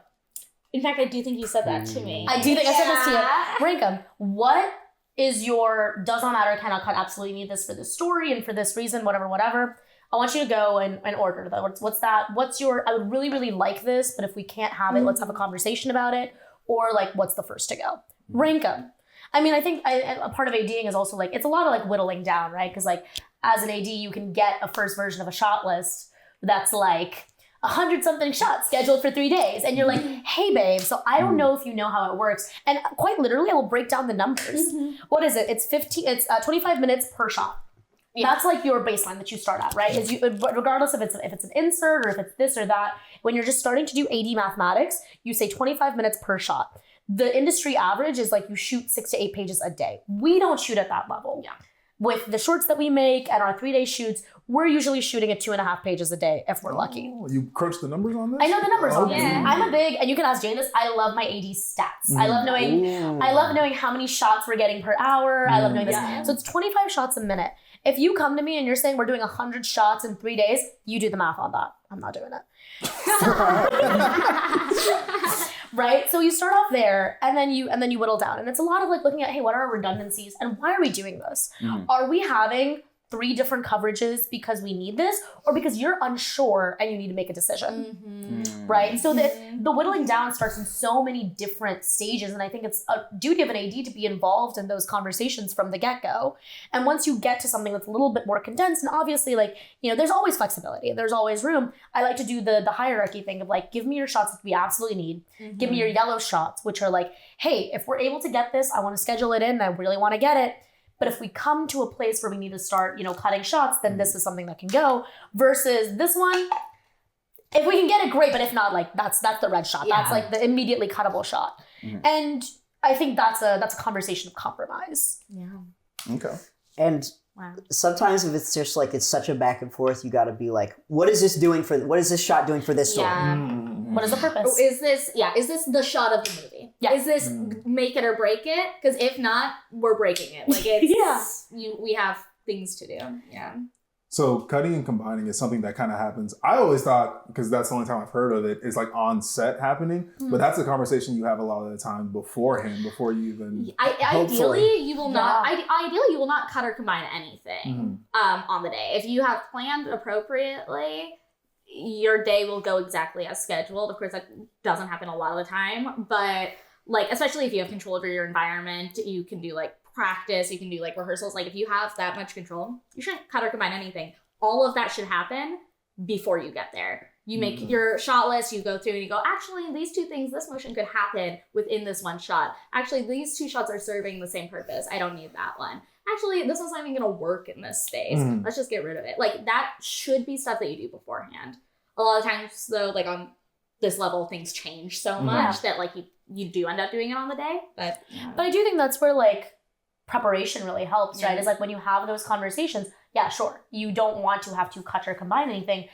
In fact, I do think you said that to me. I do think I said this to you. Rank them. What is your, does not matter, cannot cut, absolutely need this for this story and for this reason, whatever. I want you to go and order that. What's that? What's your, I would really, really like this, but if we can't have it, let's have a conversation about it. Or like, what's the first to go? Rank them. I mean, I think a part of ADing is also like, it's a lot of like whittling down, right? Because like, as an AD, you can get a first version of a shot list that's like 100-something shots scheduled for 3 days. And you're like, hey, babe, so I don't know if you know how it works. And quite literally, I will break down the numbers. What is it? It's 25 minutes per shot. That's like your baseline that you start at, right? Is you, regardless if it's an insert or if it's this or that, when you're just starting to do AD mathematics, you say 25 minutes per shot. The industry average is like you shoot 6 to 8 pages a day. We don't shoot at that level. With the shorts that we make and our 3-day shoots, we're usually shooting at 2.5 pages a day if we're lucky. You crunch the numbers on this? I know the numbers on this. I'm a big, and you can ask Jane this, I love my AD stats. I love knowing how many shots we're getting per hour. I love knowing this. So it's 25 shots a minute. If you come to me and you're saying we're doing 100 shots in 3 days, you do the math on that. I'm not doing it. Right? So you start off there and then you whittle down. And it's a lot of like looking at, hey, what are our redundancies and why are we doing this? Are we having 3 different coverages because we need this, or because you're unsure and you need to make a decision, right? And so the whittling down starts in so many different stages, and I think it's a duty of an AD to be involved in those conversations from the get-go. And once you get to something that's a little bit more condensed, and obviously, like, you know, there's always flexibility, there's always room. I like to do the hierarchy thing of like, give me your shots that we absolutely need, give me your yellow shots, which are like, hey, if we're able to get this, I want to schedule it in, I really want to get it. But if we come to a place where we need to start, you know, cutting shots, then this is something that can go. Versus this one, if we can get it, great. But if not, like that's the red shot. Yeah. That's like the immediately cuttable shot. And I think that's a conversation of compromise. Yeah. Okay. And sometimes if it's just like it's such a back and forth, you got to be like, what is this shot doing for this story? What is the purpose? Oh, is this the shot of the movie? Yeah. Is this make it or break it? Because if not, we're breaking it. Like it's we have things to do. Yeah. So cutting and combining is something that kind of happens. I always thought, because that's the only time I've heard of it, is like on set happening. But that's a conversation you have a lot of the time beforehand, before you even. Ideally, you will not. Ideally, you will not cut or combine anything on the day. If you have planned appropriately, your day will go exactly as scheduled. Of course, that doesn't happen a lot of the time, but like, especially if you have control over your environment, you can do like practice, you can do like rehearsals. Like if you have that much control, you shouldn't cut or combine anything. All of that should happen before you get there. You make your shot list, you go through and you go, actually, these 2 things, this motion could happen within this one shot. Actually, these 2 shots are serving the same purpose. I don't need that one. Actually, this one's not even gonna work in this space. Let's just get rid of it. Like that should be stuff that you do beforehand. A lot of times though, like on this level, things change so much that like you do end up doing it on the day. But I do think that's where like preparation really helps, right? Is like when you have those conversations, yeah, sure, you don't want to have to cut or combine anything.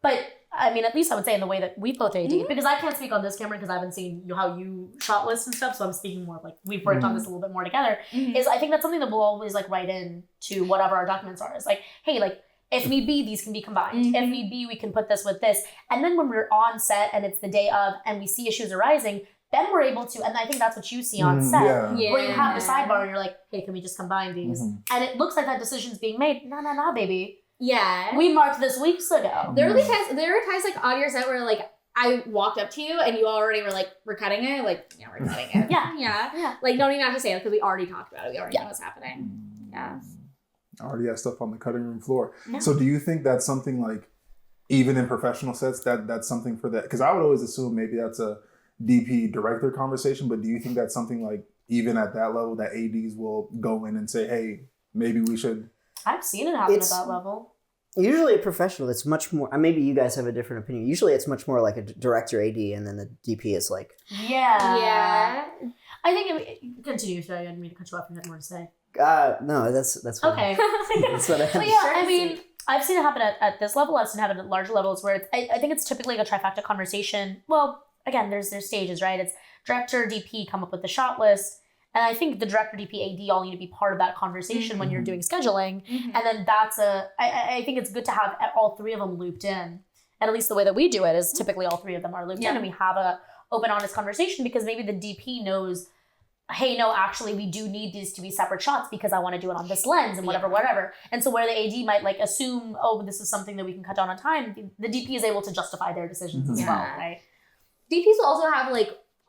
But I mean, at least I would say in the way that we both AD, because I can't speak on this camera because I haven't seen how you shot lists and stuff. So I'm speaking more of like we've worked on this a little bit more together. Is I think that's something that we'll always like write in to whatever our documents are. It's like, hey, like if need be, these can be combined. If need be, we can put this with this. And then when we're on set and it's the day of and we see issues arising, then we're able to, and I think that's what you see on set, where you have the sidebar and you're like, hey, can we just combine these? And it looks like that decision's being made. No, baby. Yeah. We marked this weeks ago. There were times like on your set where like I walked up to you and you already were like, we're cutting it? Like, yeah, we're cutting it. yeah. Like, don't even have to say it because we already talked about it. We already know what's happening. Yeah. I already have stuff on the cutting room floor. So do you think that's something like, even in professional sets, that's something for that? Because I would always assume maybe that's a DP director conversation, but do you think that's something like, even at that level, that ADs will go in and say, hey, maybe we should? I've seen it happen at that level. Usually a professional, it's much more, maybe you guys have a different opinion. Usually it's much more like a director AD and then the DP is like. Yeah. I think continue, so I didn't mean to cut you off and you had more to say. No, that's fine. Okay. That's what I have. But yeah, I mean, I've seen it happen at this level. I've seen it happen at larger levels where I think it's typically like a trifecta conversation. Well, again, there's stages, right? It's director, DP come up with the shot list. And I think the director, DP, AD all need to be part of that conversation when you're doing scheduling. And then I think it's good to have all 3 of them looped in. And at least the way that we do it is typically all 3 of them are looped in and we have a open, honest conversation because maybe the DP knows, hey, no, actually we do need these to be separate shots because I want to do it on this lens and whatever. And so where the AD might like assume, oh, this is something that we can cut down on time, the DP is able to justify their decisions as well, right? DPs will also have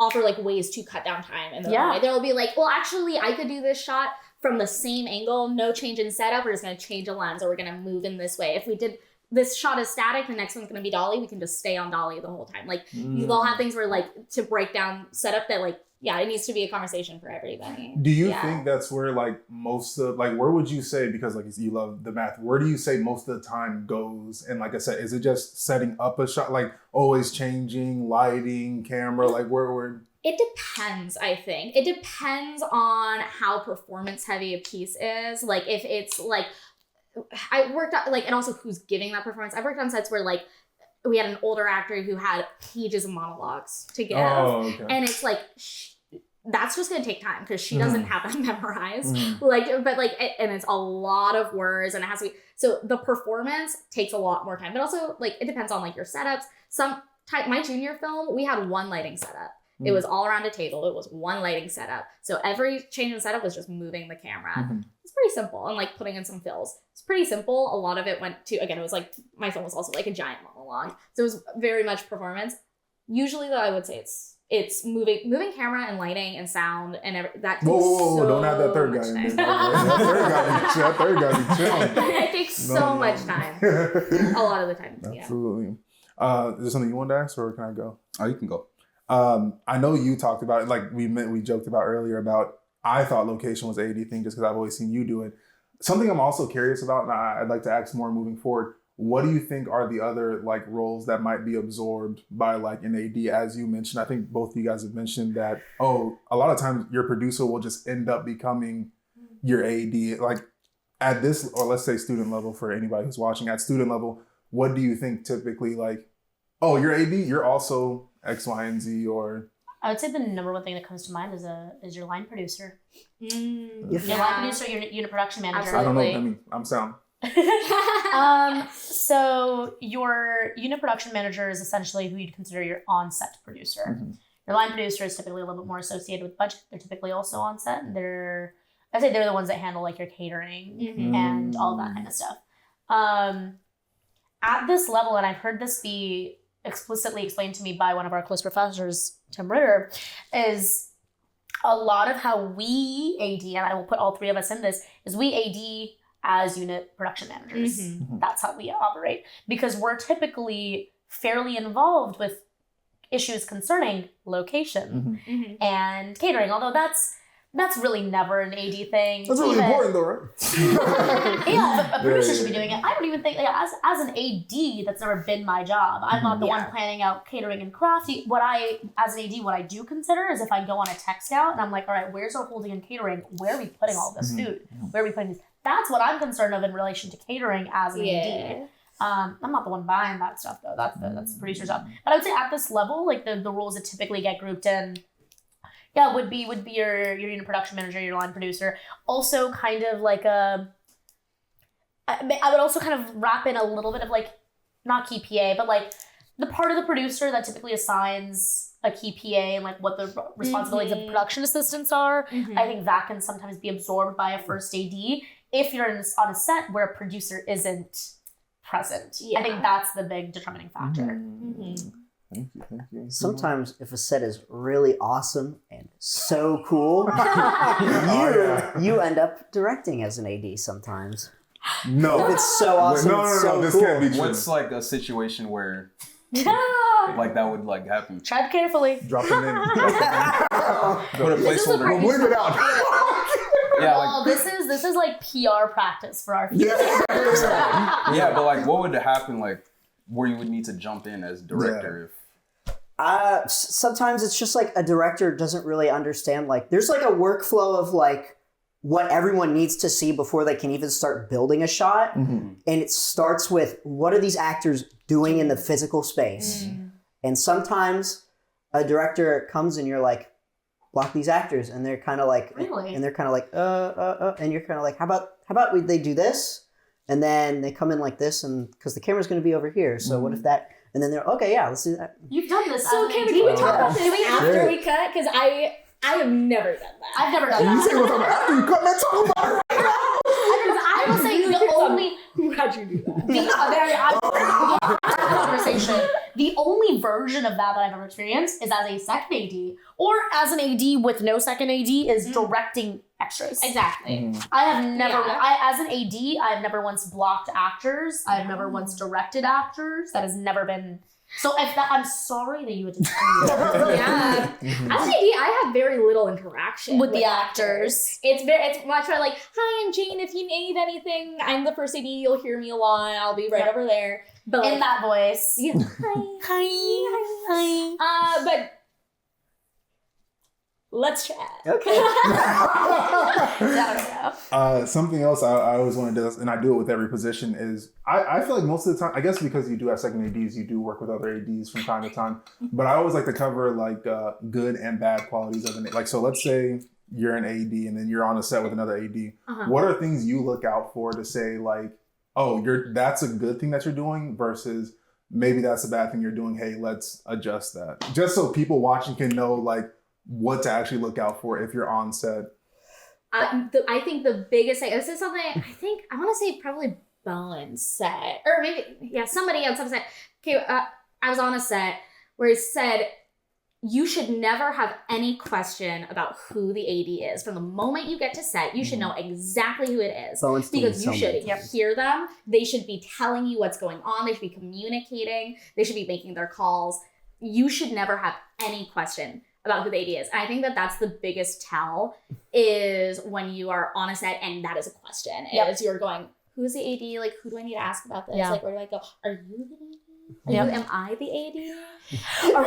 offer ways to cut down time in their own way. They'll be like, well, actually I could do this shot from the same angle, no change in setup, we're just gonna change a lens or we're gonna move in this way. If we did this shot is static, the next one's gonna be dolly, we can just stay on dolly the whole time. They'll have things where to break down setup that it needs to be a conversation for everybody. Do you think that's where most of where would you say, because you love the math, where do you say most of the time goes? And like I said, is it just setting up a shot, always changing, lighting, camera, where? It depends, I think. It depends on how performance heavy a piece is. If it's I worked on and also who's giving that performance. I've worked on sets where we had an older actor who had pages of monologues to give. Oh, okay. And it's that's just gonna take time because she doesn't have that memorized. And it's a lot of words and it has to be, so the performance takes a lot more time. But also it depends on your setups. My junior film, we had one lighting setup. It was all around a table. It was one lighting setup. So every change in setup was just moving the camera. It's pretty simple. And like putting in some fills. It's pretty simple. A lot of it went to, again, it was like, my film was also like a giant monologue. So it was very much performance. Usually though, I would say it's moving camera and lighting and sound and that takes whoa, so don't have that third guy in there. That third guy be chilling. It takes so much time. A lot of the time. Absolutely. Is there something you want to ask, or can I go? Oh, you can go. I know you talked about it, like we joked about earlier about, I thought location was an AD thing just because I've always seen you do it. Something I'm also curious about, and I'd like to ask more moving forward, what do you think are the other like roles that might be absorbed by like an AD? As you mentioned, I think both of you guys have mentioned that, a lot of times your producer will just end up becoming your AD. Like at this, or let's say student level for anybody who's watching, at student level, what do you think typically like, you're AD, you're also X, Y, and Z, or? I would say the number one thing that comes to mind is your line producer. Your line producer, your unit production manager. Absolutely. I don't know what that means. I'm sound. So your unit production manager is essentially who you'd consider your on-set producer. Your line producer is typically a little bit more associated with budget. They're typically also on set, and I'd say they're the ones that handle like your catering and all that kind of stuff. At this level, and I've heard this be explicitly explained to me by one of our close professors, Tim Ritter, is a lot of how we AD, and I will put all three of us in this, is we AD as unit production managers. That's how we operate, because we're typically fairly involved with issues concerning location and catering, although that's really never an AD thing. That's really important though, right? Yeah, a producer should be doing it. I don't even think, as an AD, that's never been my job. I'm not the one planning out catering and crafting. As an AD, what I do consider is if I go on a tech scout and I'm like, all right, where's our holding and catering? Where are we putting all this food? Where are we putting these? That's what I'm concerned of in relation to catering as an AD. I'm not the one buying that stuff though. That's the producer's job. But I would say at this level, like the roles that typically get grouped in, would be your unit production manager, your line producer. Also kind of like I would also kind of wrap in a little bit of like, not key PA, but like the part of the producer that typically assigns a key PA and like what the responsibilities of production assistants are. I think that can sometimes be absorbed by a first AD if you're on a set where a producer isn't present. I think that's the big determining factor. Thank you. Sometimes if a set is really awesome and so cool, you end up directing as an AD sometimes. No. If it's so awesome, No, this cool. can't be true. What's like a situation where like that would like happen? Tread carefully. Drop the name. Put a placeholder. We'll leave it out. Yeah, Well, this is like PR practice for our future. yeah, but like what would happen like where you would need to jump in as director Sometimes it's just like a director doesn't really understand, like there's like a workflow of like what everyone needs to see before they can even start building a shot. And it starts with, what are these actors doing in the physical space? And sometimes a director comes and you're like, block these actors, and they're kind of like, Really? and they're kind of like, and you're kind of like, how about they do this? And then they come in like this, and because the camera's going to be over here. So what if that, and then they're, okay, yeah, let's do that. You've done this. So as can an we AD. talk about this after we cut? Because I have never done that. I've never done You say that. what's up after you cut, man, talk about it. I will say the only How'd you do that? conversation. The only version of that I've ever experienced is as a second AD, or as an AD with no second AD is directing extras. Exactly. I have never, Yeah. as an AD, I've never once blocked actors. I've never once directed actors. That has never been. So if that, I'm sorry that you had to do that. Yeah. As an AD, I have very little interaction With the actors. It's much more like, hi, I'm Jane. If you need anything, I'm the first AD. You'll hear me a lot. I'll be right over there. But In that voice. yeah. Hi. But let's chat. Okay. Something else I always want to do, and I do it with every position, is I feel like most of the time, I guess because you do have second ADs, you do work with other ADs from time to time, but I always like to cover like good and bad qualities of an AD. Like, so let's say you're an AD and then you're on a set with another AD. What are things you look out for to say like, oh, that's a good thing that you're doing versus maybe that's a bad thing you're doing. Hey, let's adjust that. Just so people watching can know like what to actually look out for if you're on set. I think the biggest thing, this is something I want to say probably Bowen said, or maybe, somebody on some set. Okay, I was on a set where he said, you should never have any question about who the AD is. From the moment you get to set, you should know exactly who it is. Because you should hear them. They should be telling you what's going on. They should be communicating. They should be making their calls. You should never have any question about who the AD is. And I think that that's the biggest tell, is when you are on a set and that is a question. Is you're going, who's the AD? Like, who do I need to ask about this? Like, where do I go? Are you the AD? Am I the AD? Are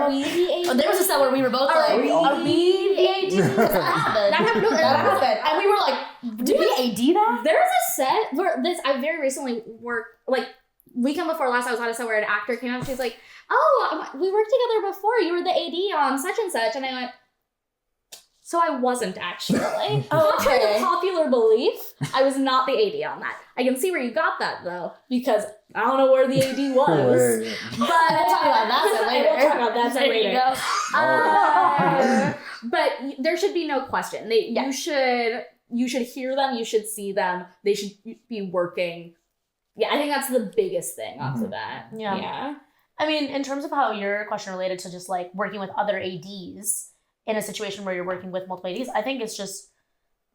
we the AD? Oh, there was a set where we were both like, are we the AD? That happened. And we were like, did we AD that? There was a set where I very recently worked, like, weekend before last, I was on a set where an actor came up and she's like, oh, we worked together before. You were the AD on such and such. And I went, so I wasn't actually. Contrary to popular belief, I was not the AD on that. I can see where you got that though, because I don't know where the AD was. But we'll talk about that set later. But there should be no question. You should hear them. You should see them. They should be working. Yeah, I think that's the biggest thing off the bat. Yeah. I mean, in terms of how your question related to just like working with other ADs in a situation where you're working with multiple ADs, I think it's just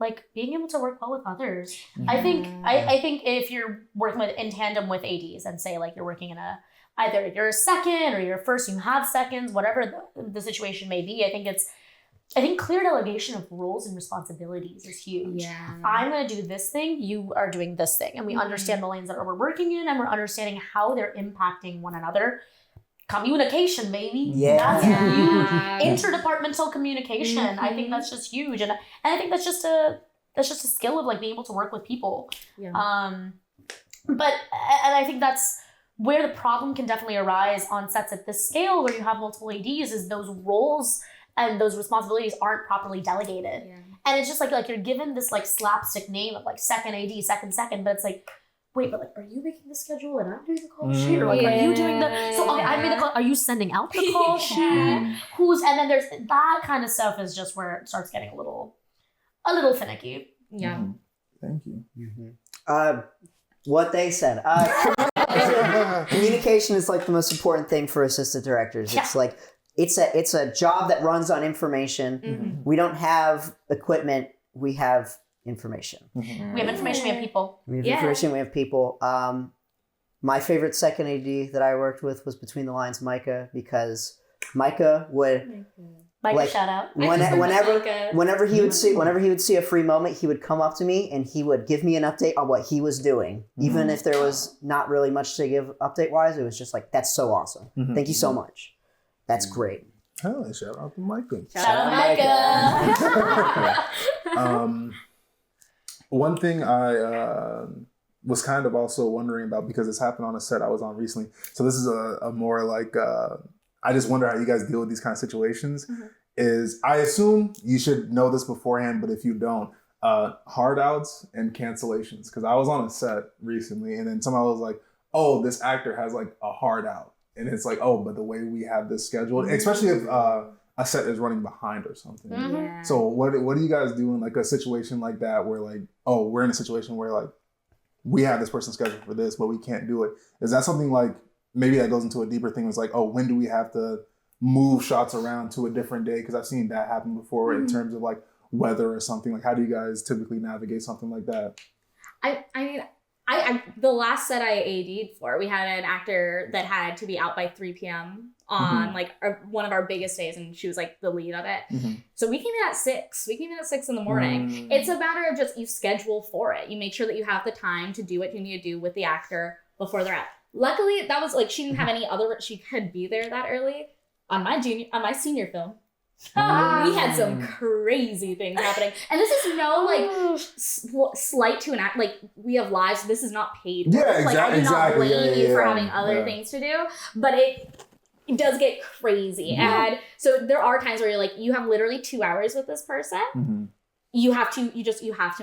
like being able to work well with others. I think if you're working in tandem with ADs and say like you're working in either you're a second or you're first, you have seconds, whatever the situation may be, I think clear delegation of roles and responsibilities is huge. Yeah. I'm going to do this thing, you are doing this thing. And we understand the lanes that we're working in, and we're understanding how they're impacting one another. Communication, baby. That's huge. Interdepartmental communication. I think that's just huge. And I think that's just a skill of like being able to work with people. Yeah. But I think that's where the problem can definitely arise on sets at this scale where you have multiple ADs, is those roles and those responsibilities aren't properly delegated. Yeah. And it's just like you're given this like slapstick name of like second AD, second, but it's like, wait, but like, are you making the schedule and I'm doing the call sheet? Or like, are you doing I made the call, are you sending out the call sheet? And then there's that kind of stuff is just where it starts getting a little finicky. Yeah. Thank you. What they said. Communication is like the most important thing for assistant directors. It's like, it's a job that runs on information. We don't have equipment. We have information. We have information, we have people. We have information, we have people. My favorite second AD that I worked with was Between the Lines Micah, because Micah would shout out. Whenever he would see a free moment, he would come up to me and he would give me an update on what he was doing. Even if there was not really much to give update wise, it was just like, that's so awesome. Thank you so much. That's great. Hell, shout out to Micah. Shout out Micah. One thing I was kind of also wondering about, because this happened on a set I was on recently. So this is a more like, I just wonder how you guys deal with these kind of situations. Is I assume you should know this beforehand, but if you don't, hard outs and cancellations. Because I was on a set recently and then somebody was like, oh, this actor has like a hard out. And it's like, oh, but the way we have this scheduled, especially if a set is running behind or something. So what do you guys do in like a situation like that where like, oh, we're in a situation where like we have this person scheduled for this, but we can't do it? Is that something like, maybe that goes into a deeper thing? It's like, oh, when do we have to move shots around to a different day? Because I've seen that happen before in terms of like weather or something. Like, how do you guys typically navigate something like that? I mean, the last set I AD'd for, we had an actor that had to be out by 3 p.m. on like one of our biggest days, and she was like the lead of it. So we came in at 6. We came in at 6 in the morning. It's a matter of just, you schedule for it. You make sure that you have the time to do what you need to do with the actor before they're out. Luckily, that was like, she didn't have any other, she could be there that early. On my senior film, we had some crazy things happening. And this is no like slight to an act. Like, we have lives. This is not paid work. Yeah, Like, I do not blame you for having other Yeah. things to do. But it does get crazy. And so there are times where you're like, you have literally 2 hours with this person. You have to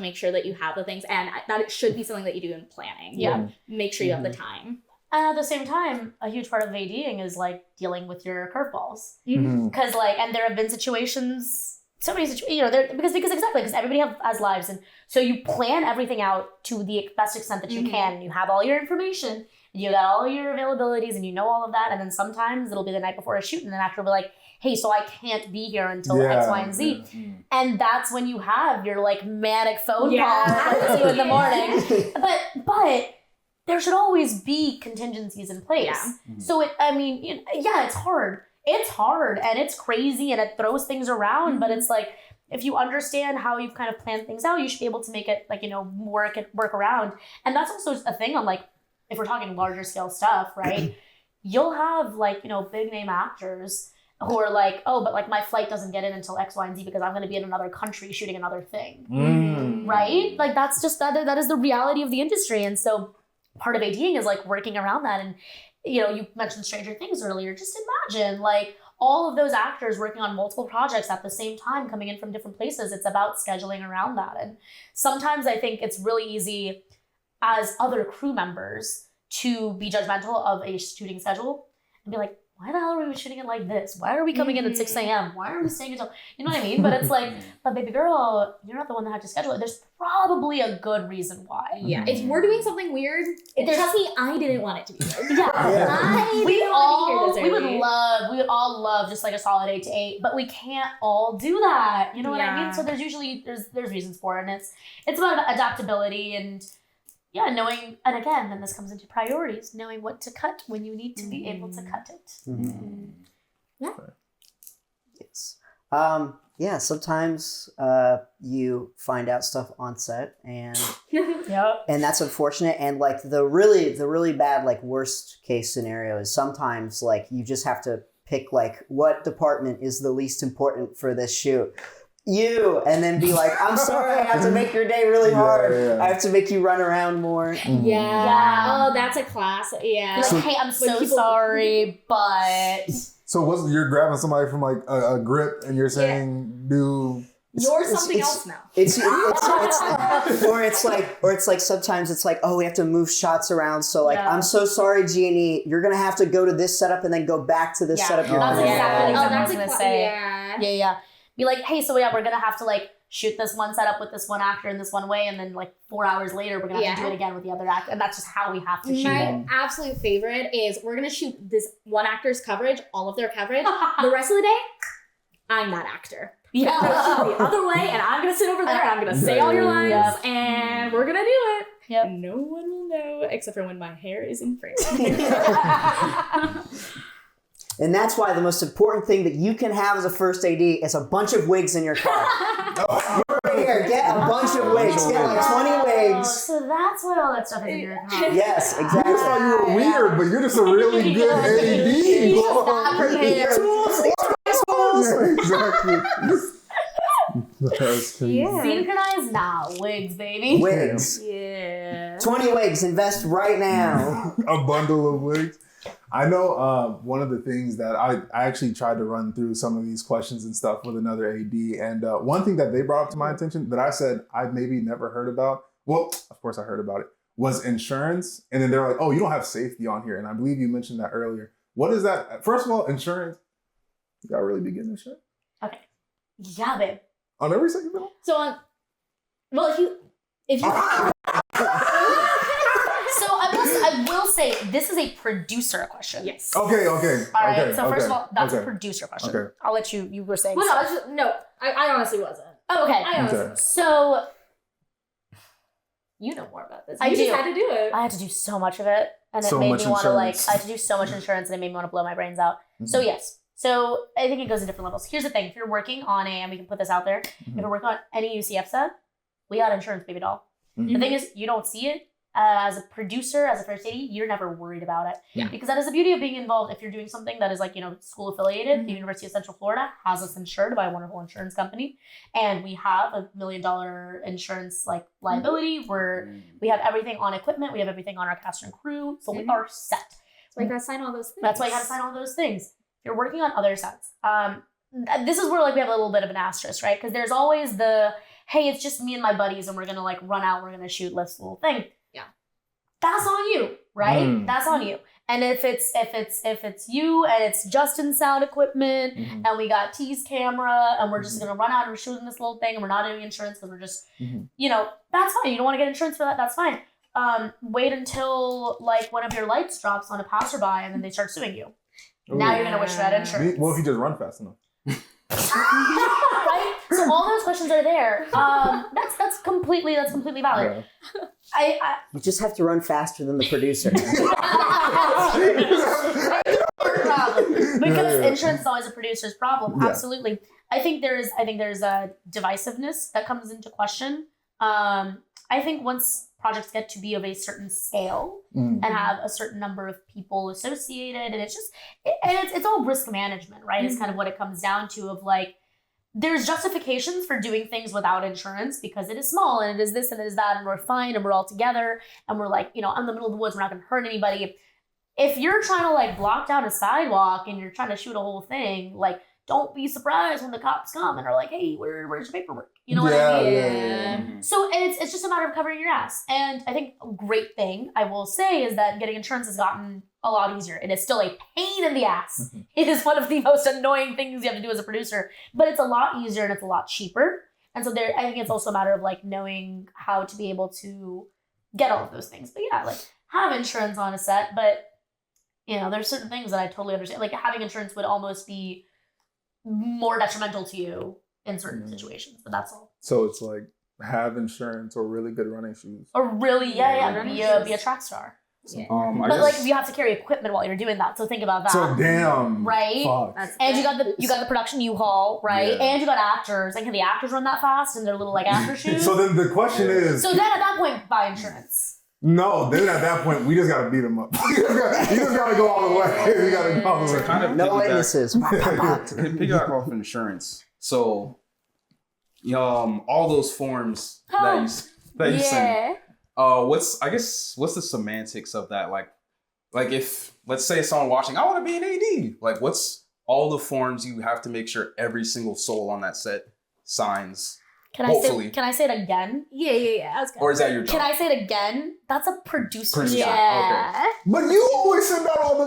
make sure that you have the things, and that it should be something that you do in planning. Make sure you have the time. And at the same time, a huge part of ADing is like dealing with your curveballs. Mhm. Because and there have been situations, so many situations, because everybody has lives. And so you plan everything out to the best extent that you can. And you have all your information, and you got all your availabilities, and you know all of that. And then sometimes it'll be the night before a shoot, and an actor will be like, hey, so I can't be here until X, Y, and Z. And that's when you have your like manic phone call at 2 in the morning. But there should always be contingencies in place. Yeah. So it's hard. It's hard and it's crazy and it throws things around, but it's like, if you understand how you've kind of planned things out, you should be able to make it like, work around. And that's also a thing on like, if we're talking larger scale stuff, right? You'll have like, big name actors who are like, oh, but like my flight doesn't get in until X, Y, and Z because I'm going to be in another country shooting another thing, right? Like that's just, that is the reality of the industry. And so part of ADing is like working around that. And, you mentioned Stranger Things earlier. Just imagine like all of those actors working on multiple projects at the same time, coming in from different places. It's about scheduling around that. And sometimes I think it's really easy as other crew members to be judgmental of a shooting schedule and be like, why the hell are we shooting it like this? Why are we coming in at 6 a.m.? Why are we staying until, you know what I mean? But it's like, but baby girl, you're not the one that had to schedule it. There's probably a good reason why. Yeah, if we're doing something weird, trust me, I didn't want it to be weird. We would all love just like a solid 8 to 8, but we can't all do that. You know what I mean? So there's usually, there's reasons for it. And it's about adaptability and knowing, and again, then this comes into priorities, knowing what to cut when you need to be able to cut it. Yes. Sometimes you find out stuff on set and and that's unfortunate. And like the really bad, like worst case scenario is sometimes like you just have to pick like what department is the least important for this shoot. You, and then be like, I'm sorry, I have to make your day really hard. I have to make you run around more. Oh, that's a class. Yeah. Like, hey, I'm so sorry, but... So you're grabbing somebody from like a grip and you're saying, You're something else now. It's like sometimes it's like, oh, we have to move shots around. So like, I'm so sorry, Jeannie, you're gonna have to go to this setup and then go back to this setup. That's exactly what I was that's gonna say. Yeah. Be like, hey, so we're gonna have to like shoot this one setup with this one actor in this one way, and then like 4 hours later we're gonna have to do it again with the other actor, and that's just how we have to shoot My absolute favorite is we're gonna shoot this one actor's coverage, all of their coverage. The rest of the day, I'm that actor. I'm gonna shoot the other way, and I'm gonna sit over there, and I'm gonna say all your lines, and we're gonna do it. Yep. No one will know except for when my hair is in frame. And that's why the most important thing that you can have as a first AD is a bunch of wigs in your car. Here, get a bunch of wigs. Get like 20 wigs. So that's why all that stuff is in your car. Yes, exactly. I thought you were weird, but you're just a really good AD. Not prepared. Exactly. That's crazy. Synchronized? Nah, wigs, baby. Wigs. 20 wigs. Invest right now. A bundle of wigs. I know one of the things that I actually tried to run through some of these questions and stuff with another AD. And one thing that they brought up to my attention that I said I maybe never heard about, well, of course I heard about it, was insurance. And then they're like, oh, you don't have safety on here. And I believe you mentioned that earlier. What is that? First of all, insurance. You got to really be getting insurance? Okay. Yeah, babe. On every second film? So, if you I will say this is a producer question. Yes. Okay. All right. Okay, so first of all, that's okay. a producer question. Okay. I'll let you. You were saying. Well, I honestly wasn't. Oh, okay. I honestly Okay. wasn't. So You know more about this. I You do. just had to do it. I had to do so much of it, and it So made much me want to like. insurance. I had to do so much insurance, and it made me want to blow my brains out. Mm-hmm. So yes. So I think it goes in different levels. Here's the thing: if you're working on and we can put this out there, if you're working on any UCF set, we got insurance, baby doll. Mm-hmm. The thing is, you don't see it. As a producer, as a first AD, you're never worried about it. Yeah. Because that is the beauty of being involved. If you're doing something that is like, school affiliated, the University of Central Florida has us insured by a wonderful insurance company. And we have $1 million insurance like liability where we have everything on equipment. We have everything on our cast and crew. So we are set. So you gotta sign all those things. That's why you gotta sign all those things. If you're working on other sets, this is where like we have a little bit of an asterisk, right? Because there's always the, hey, it's just me and my buddies and we're gonna like run out, we're gonna shoot this little thing. Yeah. That's on you. right? That's on you. And if it's you and it's Justin sound equipment and we got T's camera and we're just gonna run out and we're shooting this little thing and we're not doing insurance because we're just that's fine. You don't want to get insurance for that, that's fine. Wait until like one of your lights drops on a passerby and then they start suing you. Ooh. Now you're gonna wish for that insurance. Well, if you just run fast enough. Right? So all those questions are there. That's completely valid. Yeah. You just have to run faster than the producer. Because insurance is always a producer's problem. Yeah. Absolutely. I think there's a divisiveness that comes into question. I think once projects get to be of a certain scale and have a certain number of people associated, and it's all risk management, right? It's kind of what it comes down to of like, there's justifications for doing things without insurance because it is small and it is this and it is that and we're fine and we're all together and we're like, in the middle of the woods, we're not gonna hurt anybody. If you're trying to like block down a sidewalk and you're trying to shoot a whole thing, like, don't be surprised when the cops come and are like, hey, where's your paperwork? You know what I mean? Yeah. So it's just a matter of covering your ass. And I think a great thing I will say is that getting insurance has gotten a lot easier. It is still a pain in the ass. It is one of the most annoying things you have to do as a producer, but it's a lot easier and it's a lot cheaper. And so I think it's also a matter of like knowing how to be able to get all of those things. But yeah, like have insurance on a set, but there's certain things that I totally understand. Like having insurance would almost be more detrimental to you in certain situations, but that's all. So it's like have insurance or really good running shoes. Or really, be a track star. Yeah. But like you have to carry equipment while you're doing that, so think about that. So damn, right? Fuck. And you got the production U-Haul, right? Yeah. And you got actors. And can the actors run that fast in their little like after shoes? So then the question is. So then at that point, buy insurance. No, then at that point we just gotta beat them up. You just gotta go all the way. You gotta go all the way. Kind of No witnesses. Piggyback off insurance. So, all those forms that you send. What's the semantics of that? Like if let's say someone watching, I want to be an AD. Like, what's all the forms you have to make sure every single soul on that set signs? Can I say it again? Yeah. Or is that your job? Can I say it again? That's a producer's job. Yeah. Okay. But you always send out all the.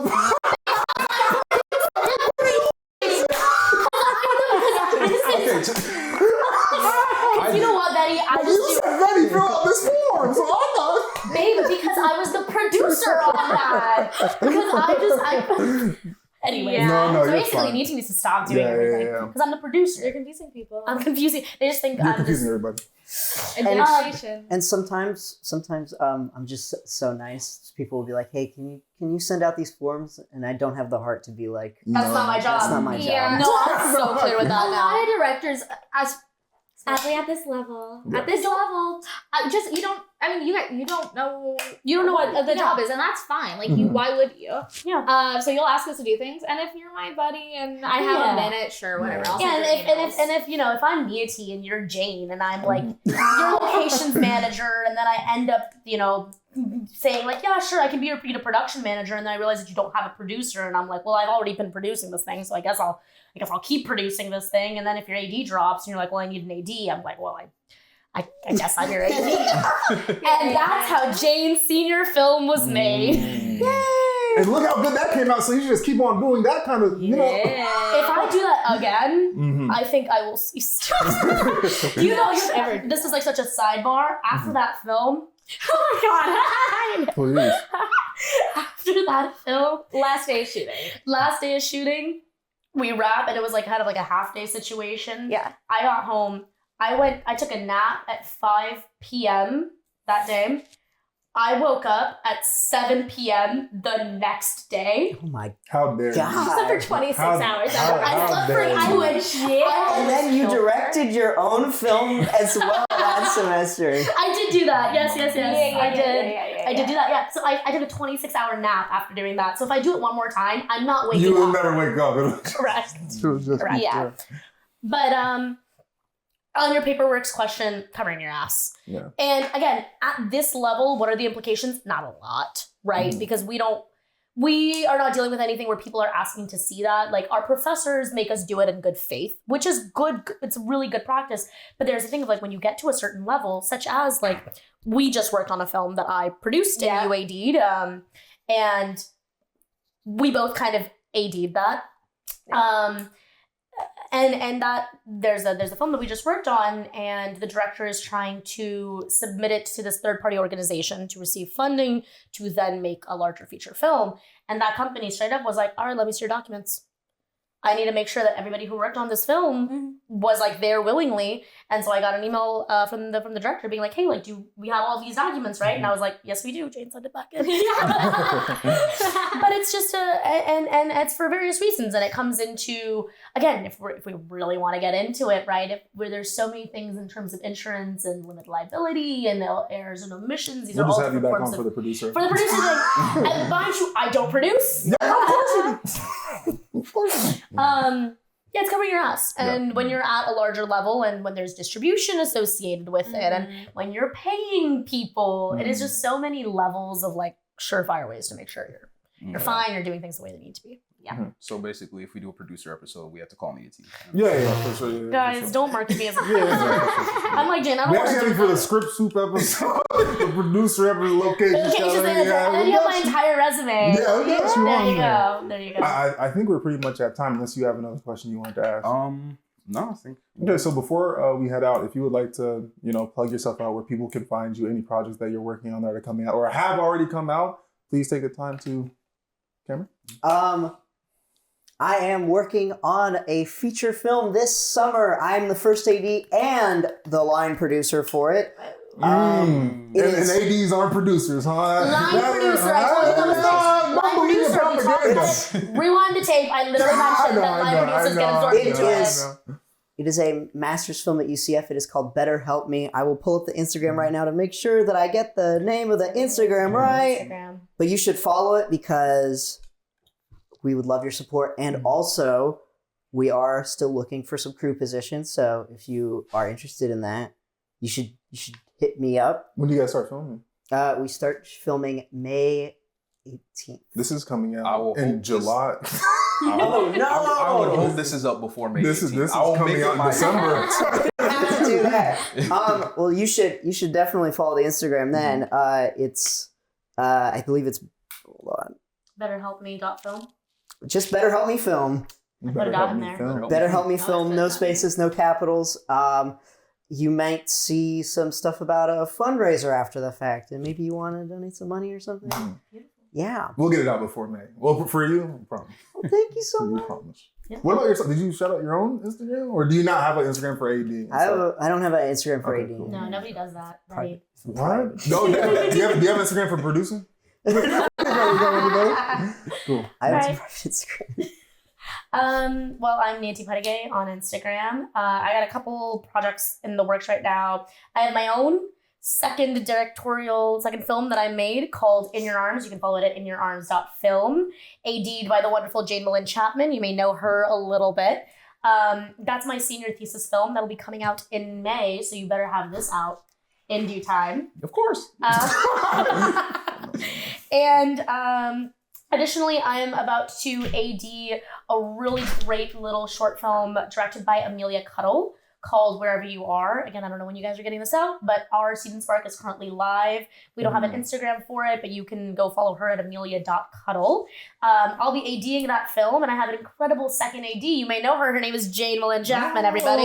You know what, Betty? You said Betty fill out this form, so I thought. Babe, because I was the producer on that. Because Anyway, No, so you're basically, fine. Niyati needs to stop doing everything because I'm the producer. You're confusing people. I'm confusing. They just think You're I'm confusing just. everybody. Administration. And sometimes I'm just so nice. People will be like, "Hey, can you send out these forms?" And I don't have the heart to be like, That's not my job. "That's not my Yeah. job." No, I'm so clear with A that lot now. of directors, sadly at this level, you don't know. You don't know what the job is, and that's fine. Like why would you? Yeah. So you'll ask us to do things, and if you're my buddy and I have a minute, sure, whatever. I'll Yeah, send and if I'm Niyati and you're Jane and I'm like your locations manager, and then I end up saying like, yeah, sure, I can be your production manager, and then I realize that you don't have a producer, and I'm like, well, I've already been producing this thing, so I guess I'll keep producing this thing, and then if your AD drops and you're like, well, I need an AD, I'm like, well, I guess I'm your AD. And that's how Jane's senior film was made. Yay! And look how good that came out. So you should just keep on doing that kind of, Yeah. If I do that again, I think I will cease. This is like such a sidebar. After that film, oh my god! Please. After that film, Last day of shooting. we wrap, and it was like kind of like a half day situation. Yeah. I got home. I took a nap at 5 p.m. that day. I woke up at 7 p.m. the next day. Oh my How dare God. you? You slept for 26 hours. I slept for And then you directed your own film as well that semester. I did do that. Yes. I did do that. Yeah. So I did a 26-hour nap after doing that. So if I do it one more time, I'm not waking You up. would never wake up. Correct. It was just Correct. Yeah. But on your paperwork's question, covering your ass. Yeah. And again, at this level, what are the implications? Not a lot, right? Because we we are not dealing with anything where people are asking to see that. Like our professors make us do it in good faith, which is good. It's really good practice. But there's a thing of like when you get to a certain level, such as like we just worked on a film that I produced and you AD'd, and we both kind of AD'd that. And that there's a film that we just worked on, and the director is trying to submit it to this third-party organization to receive funding to then make a larger feature film. And that company straight up was like, all right, let me see your documents. I need to make sure that everybody who worked on this film was like there willingly. And so I got an email from the director being like, hey, like, we have all these documents, right? And I was like, yes, we do. Jane sent it back in. But it's just and it's for various reasons. And it comes into, again, if we really want to get into it, right? Where there's so many things in terms of insurance and limited liability and errors and omissions. We'll just have you back on for the producer. For the producer, like, and mind you, I don't produce. Yeah, of course you do. Of course. Yeah, it's covering your ass. And when you're at a larger level and when there's distribution associated with it and when you're paying people, it is just so many levels of like surefire ways to make sure you're fine, you're doing things the way they need to be. Yeah. So basically, if we do a producer episode, we have to call Niyati. Yeah, for sure. Yeah, guys, for sure. don't market me as a I'm like, Jane, I don't We want actually to have do for the that. script soup episode, the producer episode, location. And then you have my entire resume. Yeah, yes, you There on you there. go. There you go. I think we're pretty much at time, unless you have another question you wanted to ask. No, I think. Okay, so before we head out, if you would like to, plug yourself out where people can find you, any projects that you're working on that are coming out or have already come out, please take the time to, Cameron? I am working on a feature film this summer. I'm the first AD and the line producer for it. And ADs aren't producers, huh? Line producer, I told you that was Line producer. Rewind the tape. I literally mentioned that line producers get absorbed into it. It is a master's film at UCF. It is called Better Help Me. I will pull up the Instagram right now to make sure that I get the name of the Instagram right. But you should follow it because we would love your support. And also, we are still looking for some crew positions. So if you are interested in that, you should hit me up. When do you guys start filming? We start filming May 18th. This is coming out in July. Oh no! I would hope this is up before May 18th. This is coming out in December. I have to do that. Well, you should definitely follow the Instagram then. It's I believe it's hold on. BetterHelpMe.film. Just Better Help Me Film. Put it out in there. Better Help Me Film. No spaces, no capitals. You might see some stuff about a fundraiser after the fact, and maybe you want to donate some money or something. Yeah. We'll get it out before May. Well, for you, I promise. Well, thank you so much. Promise. Yeah. What about yourself? Did you shout out your own Instagram, or do you not have an Instagram for AD? I don't have an Instagram for AD. Cool. No, nobody does that. Right? What? No. Do you have an Instagram for producing? Cool. I have a private Instagram. Well, I'm Niyati Patege on Instagram. I got a couple projects in the works right now. I have my own second film that I made called In Your Arms. You can follow it at inyourarms.film. AD'd by the wonderful Jane Melynn Chapman. You may know her a little bit. That's my senior thesis film that'll be coming out in May, so you better have this out in due time. Of course. And additionally, I am about to AD a really great little short film directed by Amelia Cuddle called Wherever You Are. Again, I don't know when you guys are getting this out, but our Seed and Spark is currently live. We don't have an Instagram for it, but you can go follow her at amelia.cuddle. I'll be ADing that film, and I have an incredible second AD. You may know her. Her name is Jane Melynn Chapman, everybody.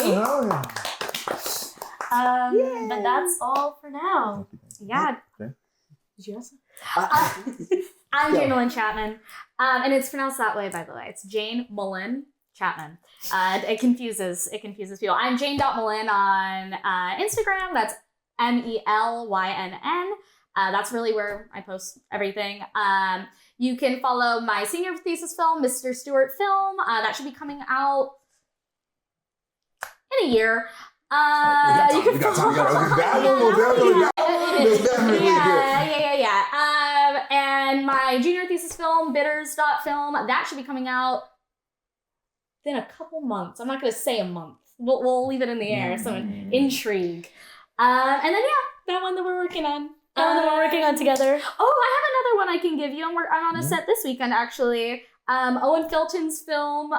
But that's all for now. Yeah. Okay. Did you ask? I'm Jane Melynn Chapman, and it's pronounced that way, by the way. It's Jane Melynn Chapman. It confuses people. I'm Jane.Melynn on Instagram. That's MELYNN. That's really where I post everything. You can follow my senior thesis film, Mr. Stewart Film. That should be coming out in a year. We got time. Definitely. And my junior thesis film, Bitters.film, that should be coming out in a couple months. I'm not going to say a month. We'll leave it in the air. So intrigue. And then, that one that we're working on. that we're working on together. Oh, I have another one I can give you. I'm on a set this weekend, actually. Owen Felton's film.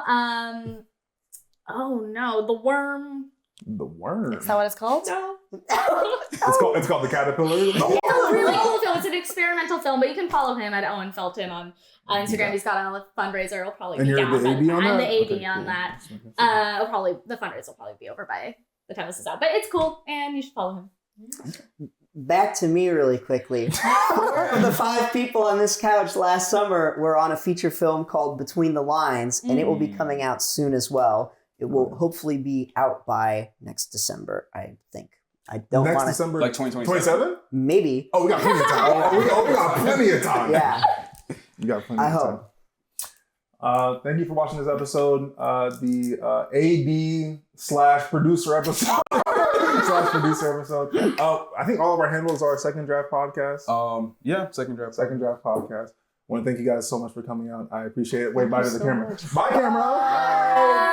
Oh no, The Worm. The Worm. Is that what it's called? No. It's called The Caterpillar. It's a really cool film. It's an experimental film, but you can follow him at Owen Felton on Instagram. Yeah. He's got a fundraiser. It'll probably And be you're down. the AD on that? I'm the AD Okay, on cool. that. The fundraiser will probably be over by the time this is out, but it's cool, and you should follow him. Back to me really quickly. 4 of the 5 people on this couch last summer were on a feature film called Between the Lines, and it will be coming out soon as well. It will hopefully be out by next December, I think. I don't Next want to... December, Like 2027? 27? Maybe. Oh, we got plenty of time. We got plenty of time. Yeah. You got plenty I of time. hope. Thank you for watching this episode. The AD/producer episode. /producer episode. I think all of our handles are Second Draft Podcast. Yeah, second draft. Second Draft Podcast. I want to thank you guys so much for coming out. I appreciate it. Wait, bye to the so camera. much. Bye, camera. Bye.